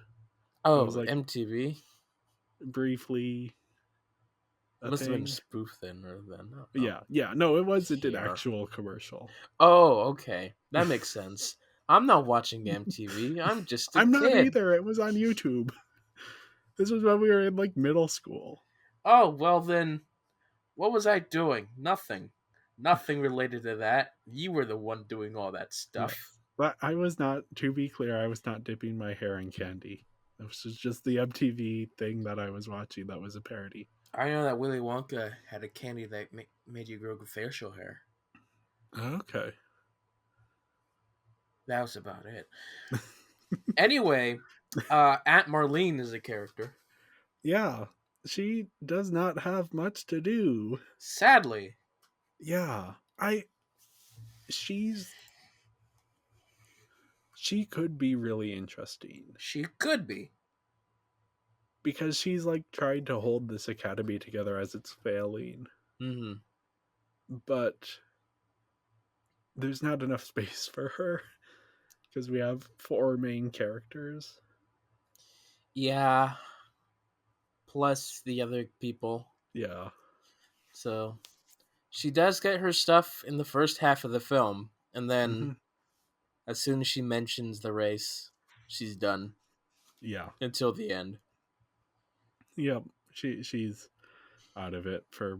It was Oh, like MTV. briefly It a must have been a thing. spoof then, or then. No, no. Yeah, yeah. No, it wasn't an Hair. actual commercial. Oh, okay. That makes sense. I'm not watching MTV. I'm just a I'm not kid. either. It was on YouTube. This was when we were in, like, middle school. Oh, well then, what was I doing? Nothing. Nothing related to that. You were the one doing all that Yeah. stuff. But I was not, to be clear, I was not dipping my hair in candy. This was just the MTV thing that I was watching that was a parody. I know that Willy Wonka had a candy that made you grow facial hair. Okay. That was about it. Anyway, Aunt Marlene is a character. Yeah. She does not have much to do. Sadly, Yeah. She's she could be really interesting she could be. because she's, like, trying to hold this academy together as it's failing, Hmm. but there's not enough space for her because we have four main characters. Yeah. Plus the other people. Yeah. So she does get her stuff in the first half of the film, and then Hmm. as soon as she mentions the race, she's done Yeah. until the end. Yep. She's out of it for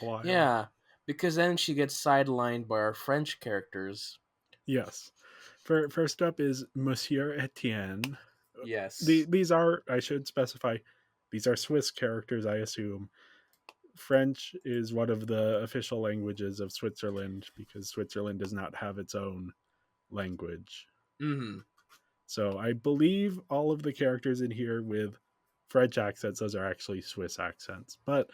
a while. Yeah, because then she gets sidelined by our French characters. Yes. First up is Monsieur Etienne. Yes. These are, I should specify, these are Swiss characters, I assume. French is one of the official languages of Switzerland because Switzerland does not have its own language. Mm-hmm. So I believe all of the characters in here with French accents, those are actually Swiss accents. But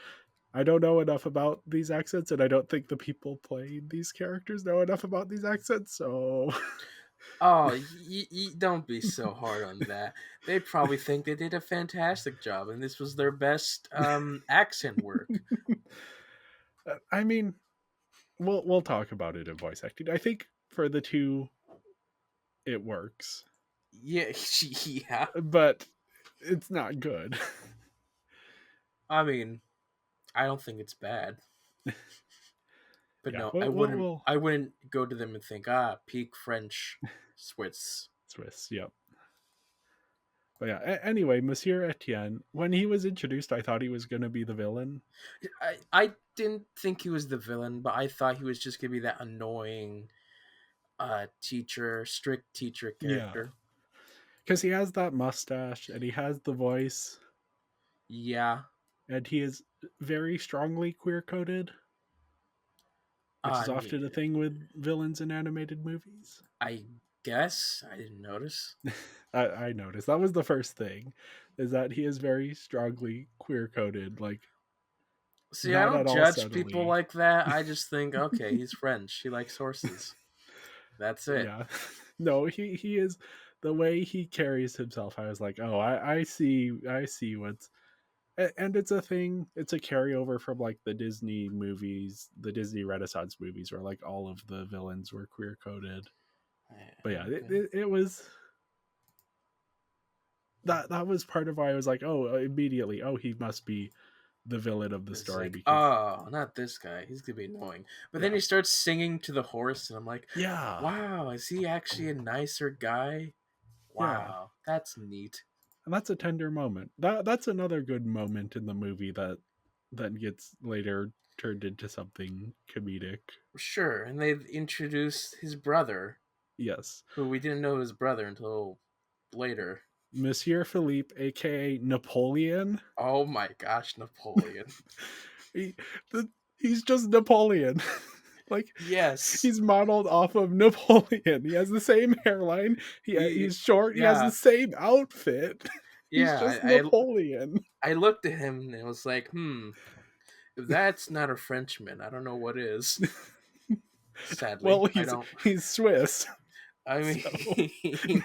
I don't know enough about these accents, and I don't think the people playing these characters know enough about these accents. So, Oh, don't be so hard on that. They probably think they did a fantastic job, and this was their best accent work. I mean, we'll talk about it in voice acting. I think for the two, it works, Yeah, yeah. but it's not good. I mean, I don't think it's bad, but Yeah, no, I we'll, we'll, wouldn't. we'll I wouldn't go to them and think, peak French Swiss. Swiss. Yep. But yeah, anyway, Monsieur Etienne, when he was introduced, I thought he was going to be the villain. I didn't think he was the villain, but I thought he was just gonna be that annoying teacher, strict teacher Yeah, character. because he has that mustache and he has the voice, Yeah. and he is very strongly queer coded, which is I often a mean, thing with villains in animated movies. I guess I didn't notice. I noticed that was the first thing, is that he is very strongly queer coded, like See, I not don't at all judge people subtly. like that. I just think, okay, he's French. He likes horses. That's it. Yeah, no, he is the way he carries himself. I was like, oh, I see what's and it's a thing. It's a carryover from like the Disney movies, the Disney Renaissance movies, where like all of the villains were queer coded. But yeah, it, Okay. it, it was that was part of why I was like, oh, immediately, oh, he must be the villain of the It's story like, because oh, not this guy. He's gonna be annoying. But then yeah, he starts singing to the horse, and I'm like, yeah, wow, is he actually a nicer guy? yeah, Wow, that's neat. and that's a tender moment. That's another good moment in the movie that gets later turned into something comedic. Sure, and they've introduced his brother, Yes, who we didn't know his brother until later. Monsieur Philippe, aka Napoleon. Oh my gosh, Napoleon. he, he's just Napoleon. Like Yes. he's modeled off of Napoleon. He has the same hairline. He, He's short. He has the yeah, same outfit. He's yeah. just Napoleon. I looked at him and I was like, if that's not a Frenchman, I don't know what is. Sadly, Well, I he's don't. he's Swiss. I So mean,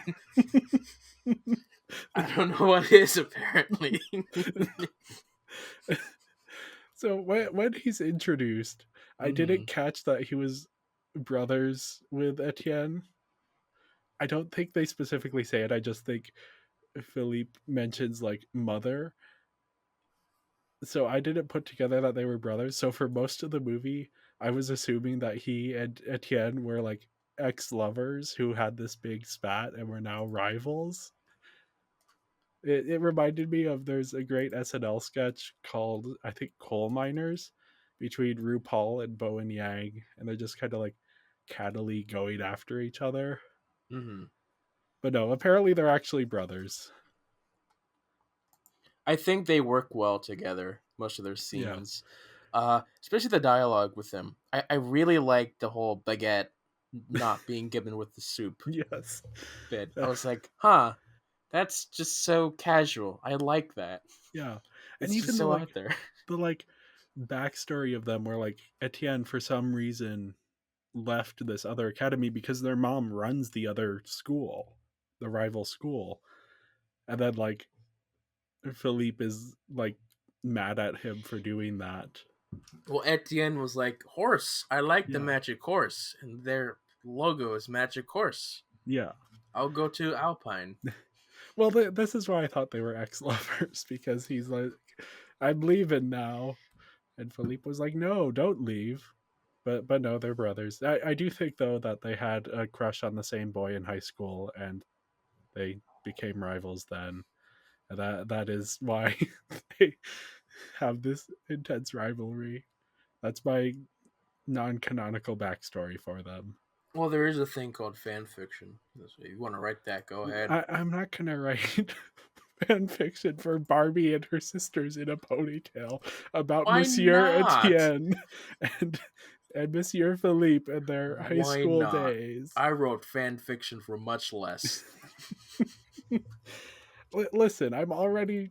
I don't know what is apparently. so when he's introduced, I Hmm. didn't catch that he was brothers with Etienne. I don't think they specifically say it. I just think Philippe mentions like mother. So I didn't put together that they were brothers. So for most of the movie, I was assuming that he and Etienne were like ex-lovers who had this big spat and were now rivals. It reminded me of there's a great SNL sketch called I think Coal Miners between RuPaul and Bo and Yang, and they're just kind of like cattily going after each other. Hmm. But no, apparently they're actually brothers. I think they work well together. Most of their Yeah. scenes, especially the dialogue with them. I really like the whole baguette not being given with the soup Yes. bit. I was like, huh, that's just so casual. I like that. Yeah. And It's just even so out there. the like backstory of them where like Etienne for some reason left this other academy because their mom runs the other school, the rival school. And then like Philippe is like mad at him for doing that. Well, Etienne was like, horse. I like the Yeah. magic horse, and their logo is magic horse. Yeah. I'll go to Alpine. Well, this is why I thought they were ex-lovers because he's like, I'm leaving now, and Philippe was like, no, don't leave. But no, they're brothers. I do think though that they had a crush on the same boy in high school, and they became rivals then. And that is why they have this intense rivalry. That's my non-canonical backstory for them. Well, there is a thing called fan fiction. So if you want to write that, go ahead. I'm not gonna write fan fiction for Barbie and her sisters in a ponytail about Why Monsieur not? Etienne and and Monsieur Philippe and their high Why school not? days. I wrote fan fiction for much less. Listen, I'm already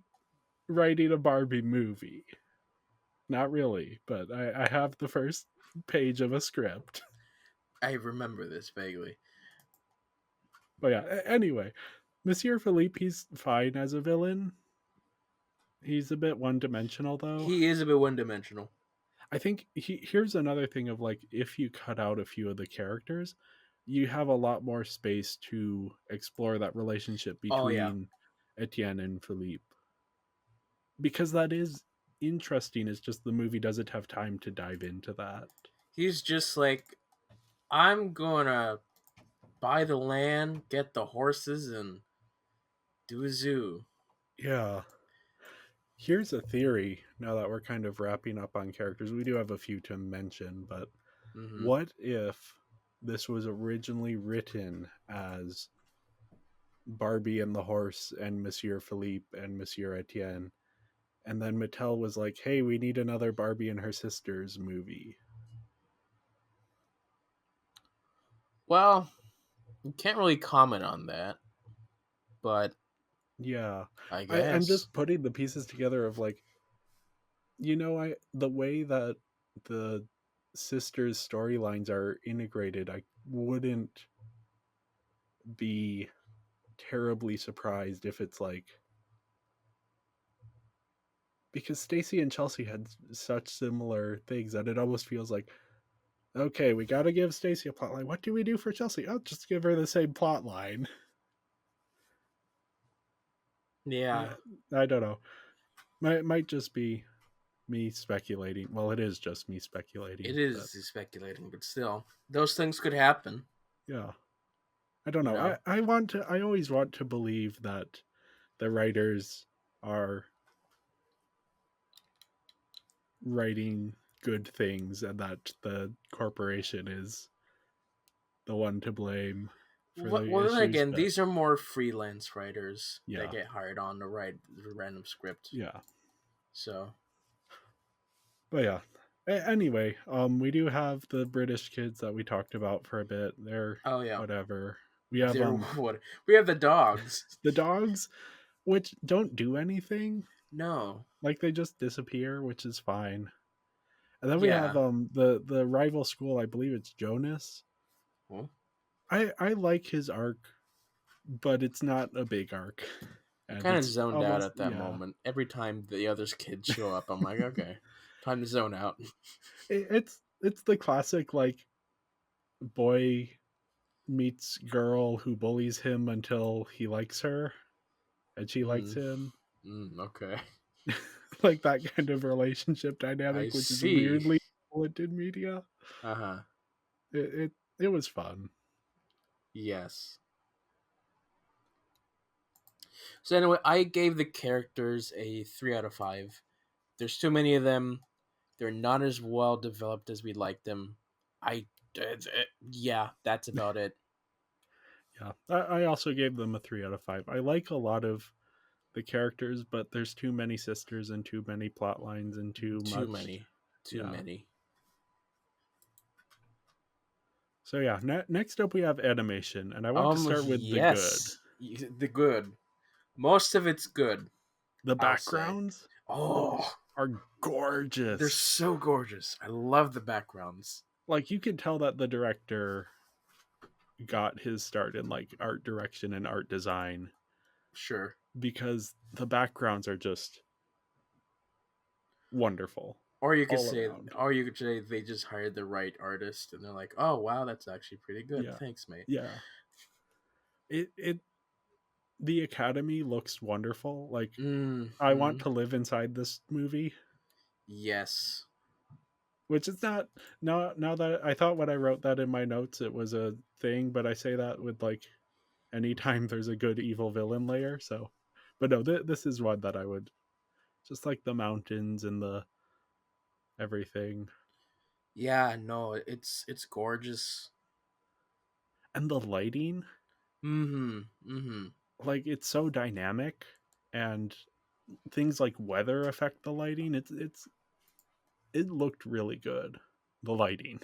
writing a Barbie movie. Not really, but I have the first page of a script. I remember this vaguely. But yeah, anyway, Monsieur Philippe, he's fine as a villain. He's a bit one dimensional though. He is a bit one dimensional. I think here's another thing of like if you cut out a few of the characters, you have a lot more space to explore that relationship Oh yeah, between Etienne and Philippe. Because that is interesting, it's just the movie doesn't have time to dive into that. he's just like, I'm gonna buy the land, get the horses, and Do a zoo. Yeah. Here's a theory now that we're kind of wrapping up on characters. We do have a few to mention, but Mm-hmm. what if this was originally written as Barbie and the horse and Monsieur Philippe and Monsieur Etienne? And then Mattel was like, hey, we need another Barbie and her sisters movie. Well, you can't really comment on that, but Yeah. I I'm guess. just putting the pieces together of like, the way that the sisters' storylines are integrated, I wouldn't be terribly surprised if it's like, because Stacy and Chelsea had such similar things that it almost feels like, okay, we got to give Stacy a plot line. What do we do for Chelsea? Oh, just give her the same plot line. Yeah, I don't know. Might just be me speculating. Well, it is just me speculating, it but is speculating, but still, those things could happen. yeah, I don't You know. know. I always want to believe that the writers are writing good things and that the corporation is the one to blame for the Well, then issues, again, but these are more freelance writers that yeah, get hired on to write the random script. yeah. So, But yeah. Anyway, we do have the British kids that we talked about for a bit. They're oh yeah, whatever. We have there. What we have the dogs. the dogs, which don't do anything. No. Like they just disappear, which is fine. And then we have Yeah. the rival school. I believe it's Jonas. Well, I like his arc, but it's not a big arc, I and kind of it's zoned out almost at that moment. Every time the others kids show up, I'm like, okay, time to zone out. It's the classic like boy meets girl who bullies him until he likes her and she likes Mm, him. okay, Like that kind of relationship I dynamic, which is see. weirdly prevalent in media. Uh huh. It was fun. Yes. So anyway, I gave the characters a 3 out of 5. There's too many of them. They're not as well developed as we'd like them. I, yeah, that's about it. Yeah, I also gave them a 3 out of 5. I like a lot of the characters, but there's too many sisters and too many plot lines and too Too much. many. Too Yeah. many. So yeah, next up we have animation, and I want to start with the good. Yes, the good. Most of it's good. The I'll say. backgrounds Oh, are they're gorgeous. so gorgeous. I love the backgrounds. Like you can tell that the director got his start in like art direction and art design Sure. because the backgrounds are just wonderful Or you could all say, around. they just hired the right artist, and they're like, "Oh wow, that's actually pretty good. Yeah. Thanks, mate." Yeah. It the Academy looks wonderful. Like I want Mm-hmm. to live inside this movie, Yes. which is not now that I thought when I wrote that in my notes it was a thing, but I say that with like anytime there's a good evil villain layer. So, but no, this is one that I would just like the mountains and the everything Yeah. No, it's gorgeous. and the lighting. Mm-hmm. Mm-hmm. Like it's so dynamic, and things like weather affect the lighting. It looked really good, the lighting,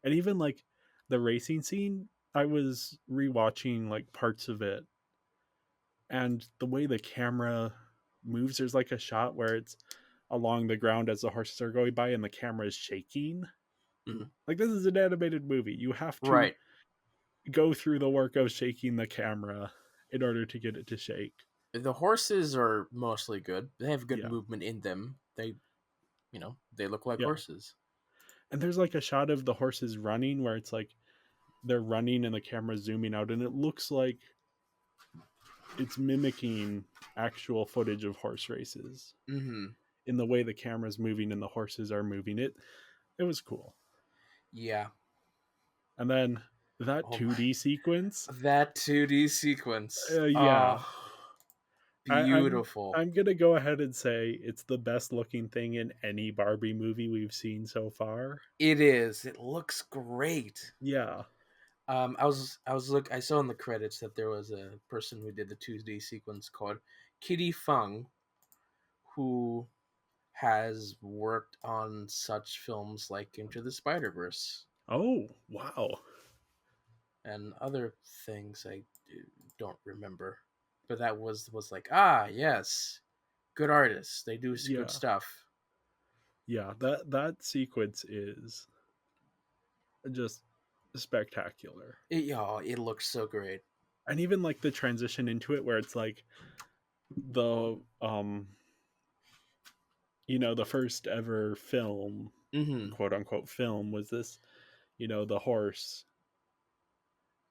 and even like the racing scene. I was rewatching like parts of it, and the way the camera moves, there's like a shot where it's along the ground as the horses are going by and the camera is shaking. Mm-hmm. Like this is an animated movie, you have to Right. go through the work of shaking the camera in order to get it to shake. The horses are mostly good. They have good Yeah, movement in them. They look like yeah. horses. And there's like a shot of the horses running where it's like they're running and the camera's zooming out and it looks like it's mimicking actual footage of horse races Mm-hmm. in the way the camera's moving and the horses are moving. It was cool. Yeah. And then That Oh my, 2D sequence, that 2D sequence. yeah. Oh, I, I'm beautiful. I'm gonna go ahead and say it's the best looking thing in any Barbie movie we've seen so far. It is. It looks great. Yeah. I saw in the credits that there was a person who did the 2D sequence called Kitty Fung, who has worked on such films like Into the Spider Verse Oh, wow. and other things I don't remember. But that was like, yes, good artists. They do good Yeah. stuff. Yeah, that sequence is just spectacular. It looks so great. And even like the transition into it where it's like the the first ever film, Mm-hmm. quote unquote film, was this, the horse,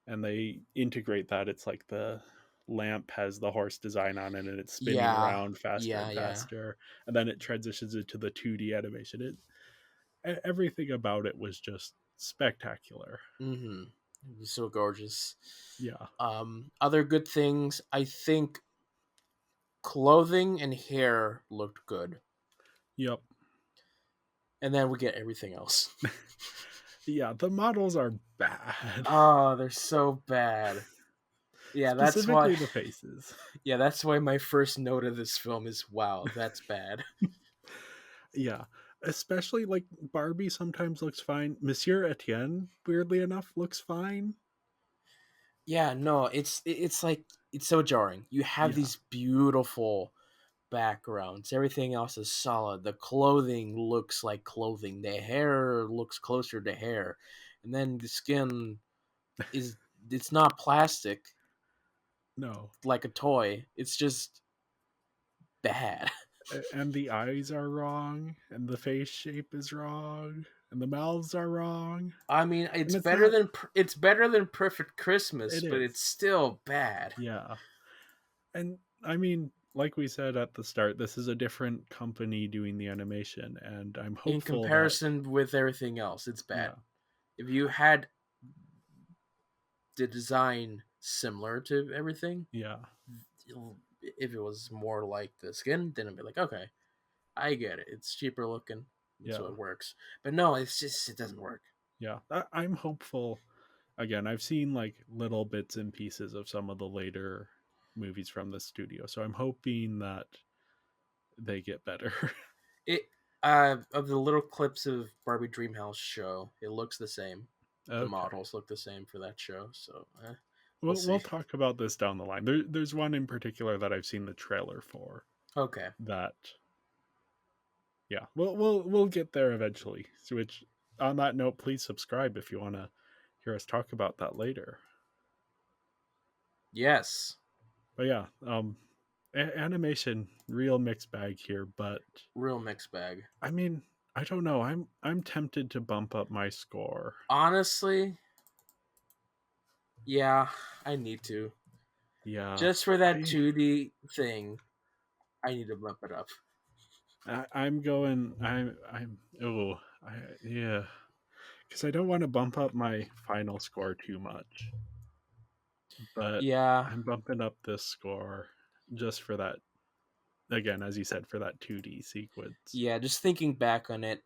and they integrate that. It's like the lamp has the horse design on it and it's spinning Yeah, around faster yeah, and yeah. faster, and then it transitions into the 2D animation. Everything about it was just spectacular. Mm-hmm. It was so gorgeous. Yeah. Other good things. I think clothing and hair looked good, Yep. and then we get everything else. Yeah, the models are bad. Oh, they're so bad. Yeah, that's why. Specifically the faces. Yeah, that's why my first note of this film is, "Wow, that's bad." Yeah. Especially like Barbie sometimes looks fine. Monsieur Etienne, weirdly enough, looks fine. Yeah, no, it's like it's so jarring. You have Yeah. these beautiful backgrounds. Everything else is solid. The clothing looks like clothing. The hair looks closer to hair. And then the skin is it's not plastic No. like a toy. It's just bad. And the eyes are wrong, and the face shape is wrong, and the mouths are wrong. I mean, And it's not, it's better than Perfect Christmas, it but it's is. still bad Yeah. And I mean, like we said at the start, this is a different company doing the animation, and I'm in hopeful that, comparison with everything else. It's bad. yeah, If you had the design similar to everything, yeah, if it was more like the skin, then it'd be like, okay, I get it. It's cheaper looking, so yeah, it works. But no, it's just it doesn't work. yeah. I'm hopeful. Again, I've seen like little bits and pieces of some of the later movies from the studio, so I'm hoping that they get better. It of the little clips of Barbie Dreamhouse show, it looks the same. The Okay. models look the same for that show, so we'll We'll see. talk about this down the line. There's one in particular that I've seen the trailer for Okay. that, yeah, we'll get there eventually. So which, on that note, please subscribe if you want to hear us talk about that later. Yes. But yeah, animation, real mixed bag here. But Real mixed bag. I mean, I don't know. I'm tempted to bump up my score. Honestly, yeah, I need to. Yeah, Just for that I 2D thing, I need to bump it up. I'm going. I'm. Oh, yeah. Because I don't want to bump up my final score too much, but Yeah. I'm bumping up this score just for that. Again, as you said, for that 2D sequence. Yeah, just thinking back on it,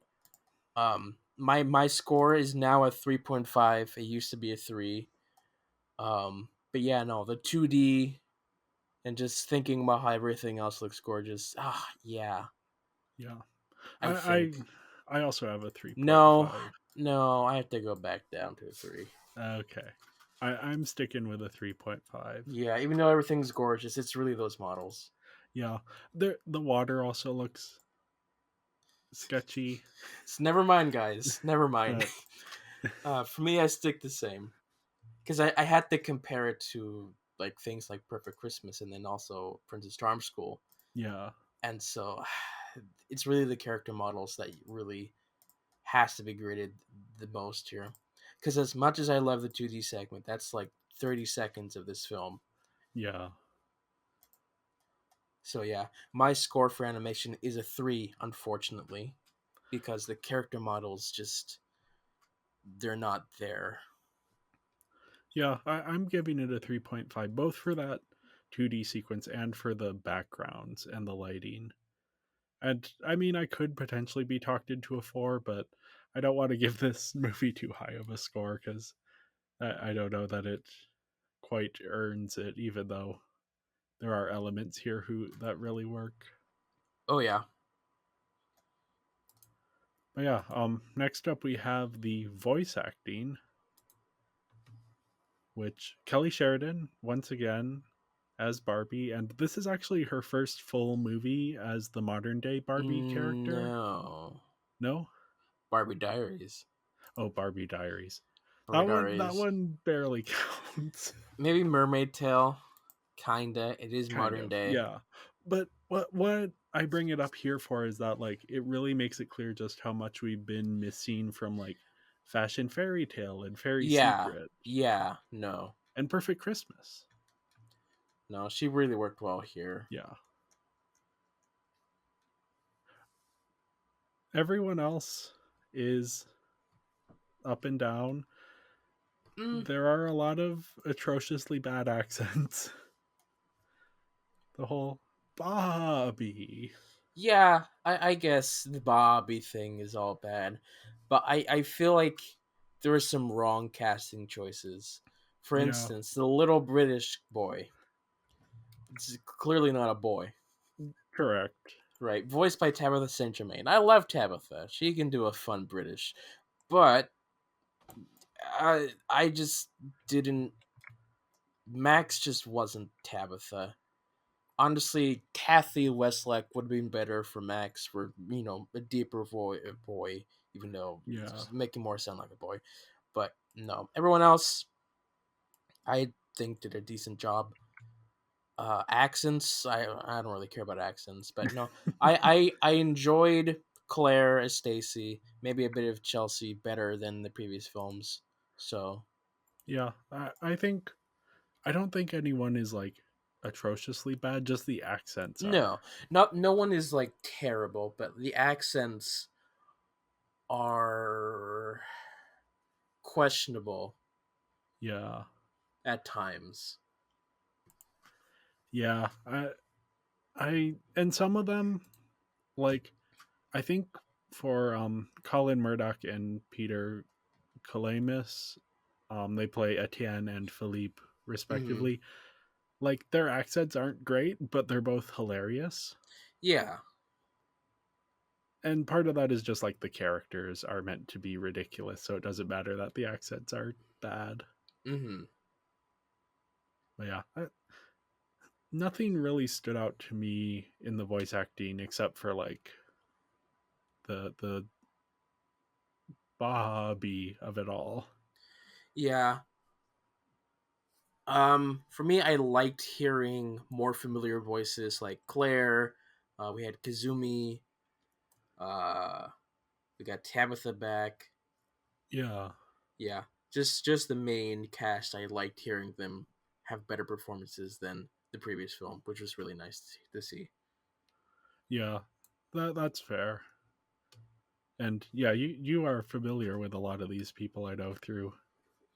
my score is now a 3.5. It used to be a 3. But yeah, no, the 2D and just thinking about how everything else looks gorgeous. Yeah, Yeah, I I I, think. I also have a No, 3.5. no, I have to go back down to a 3. Okay, I'm sticking with a 3.5. Yeah, even though everything's gorgeous, it's really those models. Yeah, the water also looks sketchy. So never mind, guys. Never mind. But For me, I stick the same because I had to compare it to like things like Perfect Christmas and then also Princess Charm School, yeah, and so it's really the character models that really has to be graded the most here. Because as much as I love the 2D segment, that's like 30 seconds of this film. yeah, So yeah, my score for animation is a 3, unfortunately, because the character models just they're not there. Yeah, I'm giving it a 3.5, both for that 2D sequence and for the backgrounds and the lighting. And I mean, I could potentially be talked into a 4, but I don't want to give this movie too high of a score because I don't know that it quite earns it, even though there are elements here who that really work. Oh yeah. But yeah, next up we have the voice acting, which Kelly Sheridan once again as Barbie, and this is actually her first full movie as the modern day Barbie character. No. No? Barbie Diaries. Oh, Barbie Diaries. Barbie That Diaries. one barely counts. Maybe Mermaid Tale. Kinda. It is Kind modern of, day. yeah. But what I bring it up here for is that like it really makes it clear just how much we've been missing from like Fashion Fairy Tale and Fairy Yeah. Secret Yeah. No. and Perfect Christmas. No, she really worked well here. Yeah. Everyone else is up and down. Mm, There are a lot of atrociously bad accents. The whole Bobby. yeah, I guess the Bobby thing is all bad. But I feel like there were some wrong casting choices. For Yeah, instance, the little British boy. It's clearly not a boy. correct. Right, voiced by Tabitha St. Germain. I love Tabitha. She can do a fun British. But I just didn't. Max just wasn't Tabitha. Honestly, Kathy Westlake would have been better for Max, for a deeper boy, even though Yeah. it's making more sound like a boy. But no, everyone else, I think did a decent job. Accents, I don't really care about accents, but no, I enjoyed Claire as Stacy, maybe a bit of Chelsea better than the previous films. So Yeah. I think I don't think anyone is like atrociously bad, just the accents are. no, not no one is like terrible, but the accents are questionable Yeah. at times. Yeah. I and some of them like I think for Colin Murdoch and Peter Kalamis, they play Etienne and Philippe Hmm. respectively. Like their accents aren't great, but they're both hilarious. Yeah. And part of that is just like the characters are meant to be ridiculous, so it doesn't matter that the accents are bad. Hmm. But yeah, nothing really stood out to me in the voice acting except for like the Bobby of it all. Yeah. For me, I liked hearing more familiar voices like Claire. We had Kazumi. Uh, we got Tabitha back. Yeah, Yeah, just the main cast. I liked hearing them have better performances than the previous film, which was really nice to see. yeah, that's fair. And yeah, you are familiar with a lot of these people I know through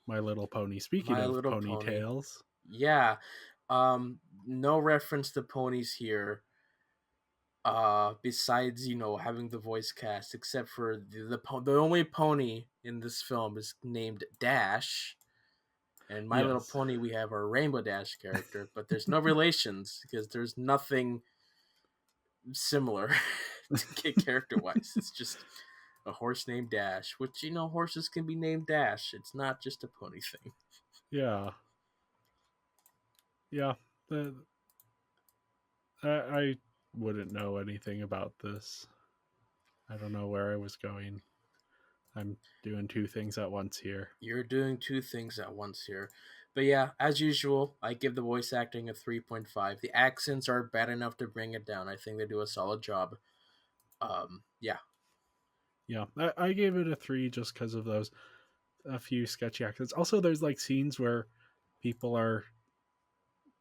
My Little Pony. Speaking My of Little Pony. ponytails, Yeah. No reference to ponies here. Besides having the voice cast, except for the only pony in this film is named Dash. And My Little yes, Pony, we have our Rainbow Dash character, but there's no relations because there's nothing similar to character wise. It's just a horse named Dash, which horses can be named Dash. It's not just a pony thing. yeah, yeah. The, I wouldn't know anything about this. I don't know where I was going. I'm doing two things at once here. You're doing two things at once here. But yeah, as usual, I give the voice acting a 3.5. The accents are bad enough to bring it down. I think they do a solid job. Yeah. Yeah, I gave it a 3 just because of those a few sketchy accents. Also, there's like scenes where people are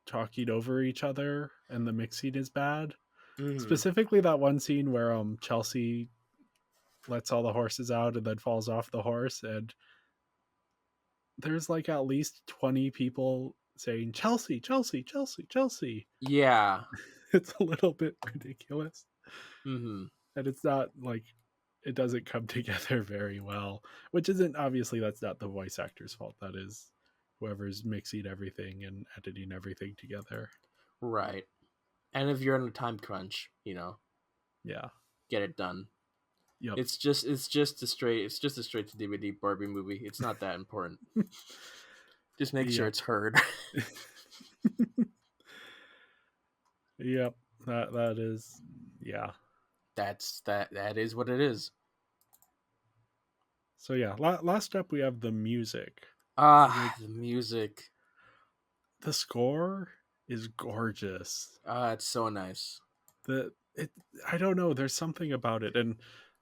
talking over each other and the mixing is bad. Hmm. Specifically, that one scene where Chelsea lets all the horses out and then falls off the horse, and there's like at least 20 people saying Chelsea, Chelsea, Chelsea, Chelsea. Yeah. It's a little bit ridiculous. Mm-hmm. And it's not like it doesn't come together very well, which isn't obviously that's not the voice actor's fault. That is whoever's mixing everything and editing everything together. Right. And if you're in a time crunch, Yeah. get it done. Yep. It's just a straight to DVD Barbie movie. It's not that important. Just make sure Yep. it's heard. Yep. That is yeah. That is what it is. So yeah, last up we have the music, which The music. the score is gorgeous. It's so nice. The it I don't know, there's something about it, and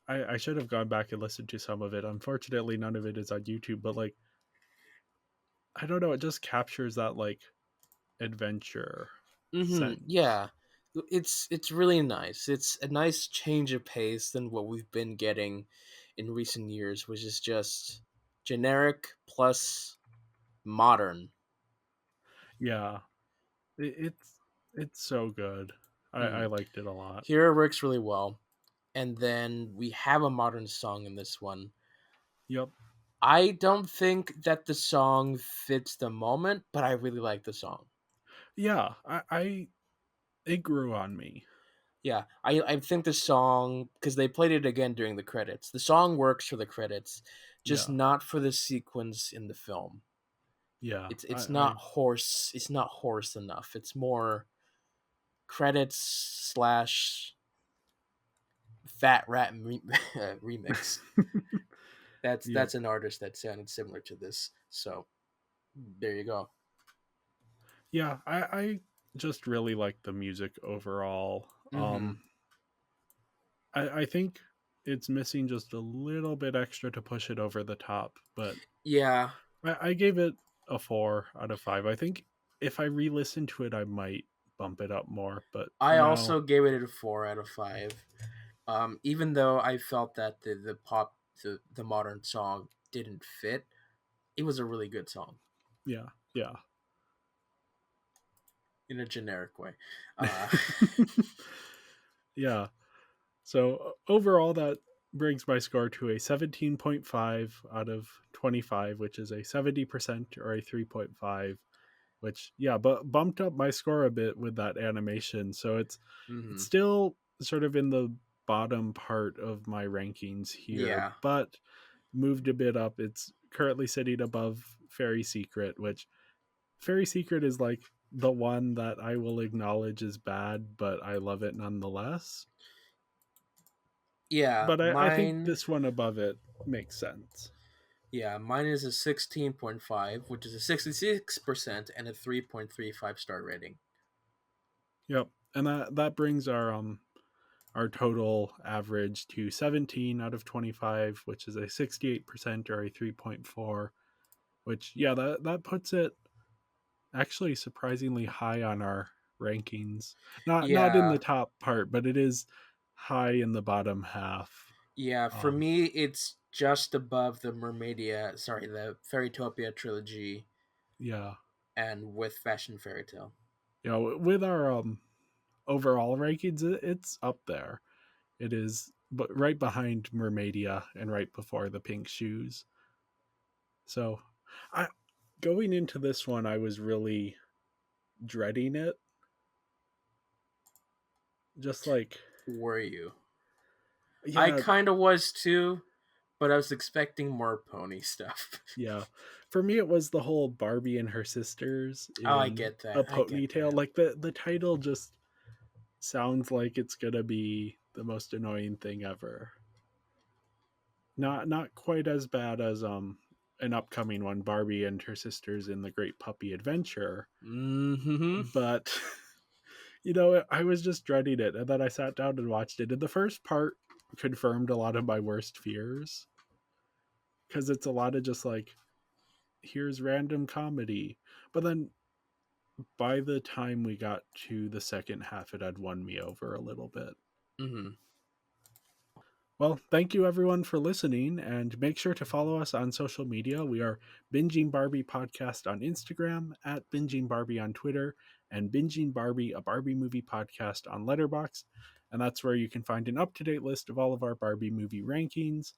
I should have gone back and listened to some of it. Unfortunately, none of it is on YouTube, but like I don't know, it just captures that like adventure Mm-hmm. sense. Yeah. It's really nice. It's a nice change of pace than what we've been getting in recent years, which is just generic plus modern. Yeah, it's so good. Mm-hmm. I liked it a lot. Here it works really well. And then we have a modern song in this one. Yep. I don't think that the song fits the moment, but I really like the song. Yeah, I it grew on me. Yeah, I think the song, because they played it again during the credits. The song works for the credits, just Yeah, not for the sequence in the film. yeah. It's not hoarse. It's not hoarse enough. It's more credits slash fat rat remix. That's Yep. that's an artist that sounded similar to this. So there you go. Yeah, I just really like the music overall. Mm-hmm. I think it's missing just a little bit extra to push it over the top, but Yeah, I gave it a 4 out of 5. I think if I re-listen to it, I might bump it up more, but for I now, also gave it a 4 out of 5. Even though I felt that the modern song didn't fit, it was a really good song yeah, yeah. in a generic way. Uh, Yeah. So overall, that brings my score to a 17.5 out of 25, which is a 70% or a 3.5, which yeah, but bumped up my score a bit with that animation. So it's mhm. still sort of in the bottom part of my rankings here, Yeah, but moved a bit up. It's currently sitting above Fairy Secret, which Fairy Secret is like the one that I will acknowledge is bad, but I love it nonetheless. yeah. But I think Mine, this one above it makes sense. yeah, mine is a 16.5, which is a 66% and a 3.35 star rating. Yep. And that brings our total average to 17 out of 25, which is a 68% or a 3.4, which yeah, that puts it actually surprisingly high on our rankings. Not in the Yeah, top part, but it is high in the bottom half. yeah. For Um me, it's just above the the Fairytopia trilogy, yeah. and with Fashion Fairy Tale. With our overall rankings it's up there. It is but right behind Mermaidia and right before the Pink Shoes. So I going into this one I was really dreading it. Just like Were you? I yeah, kind of was too, but I was expecting more pony stuff. yeah. For me it was the whole Barbie and her sisters Oh, I in get a that. I get ponytail. that. Like the title just sounds like it's gonna be the most annoying thing ever. Not quite as bad as an upcoming one, Barbie and her sisters in the Great Puppy Adventure, Mm-hmm. but I was just dreading it, and then I sat down and watched it. And the first part confirmed a lot of my worst fears because it's a lot of just like, here's random comedy. But then by the time we got to the second half, it had won me over a little bit. Mm-hmm. Well, thank you everyone for listening, and make sure to follow us on social media. We are Binging Barbie Podcast on Instagram, at Binging Barbie on Twitter, and Binging Barbie, a Barbie movie podcast on Letterboxd. And that's where you can find an up to date list of all of our Barbie movie rankings,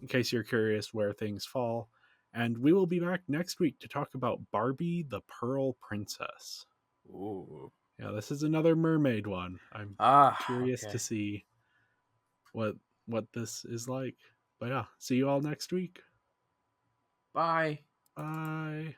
in case you're curious where things fall. And we will be back next week to talk about Barbie the Pearl Princess. Ooh. Yeah, this is another mermaid one. I'm Ah, curious to okay. see what this is like. But yeah, see you all next week. Bye. Bye.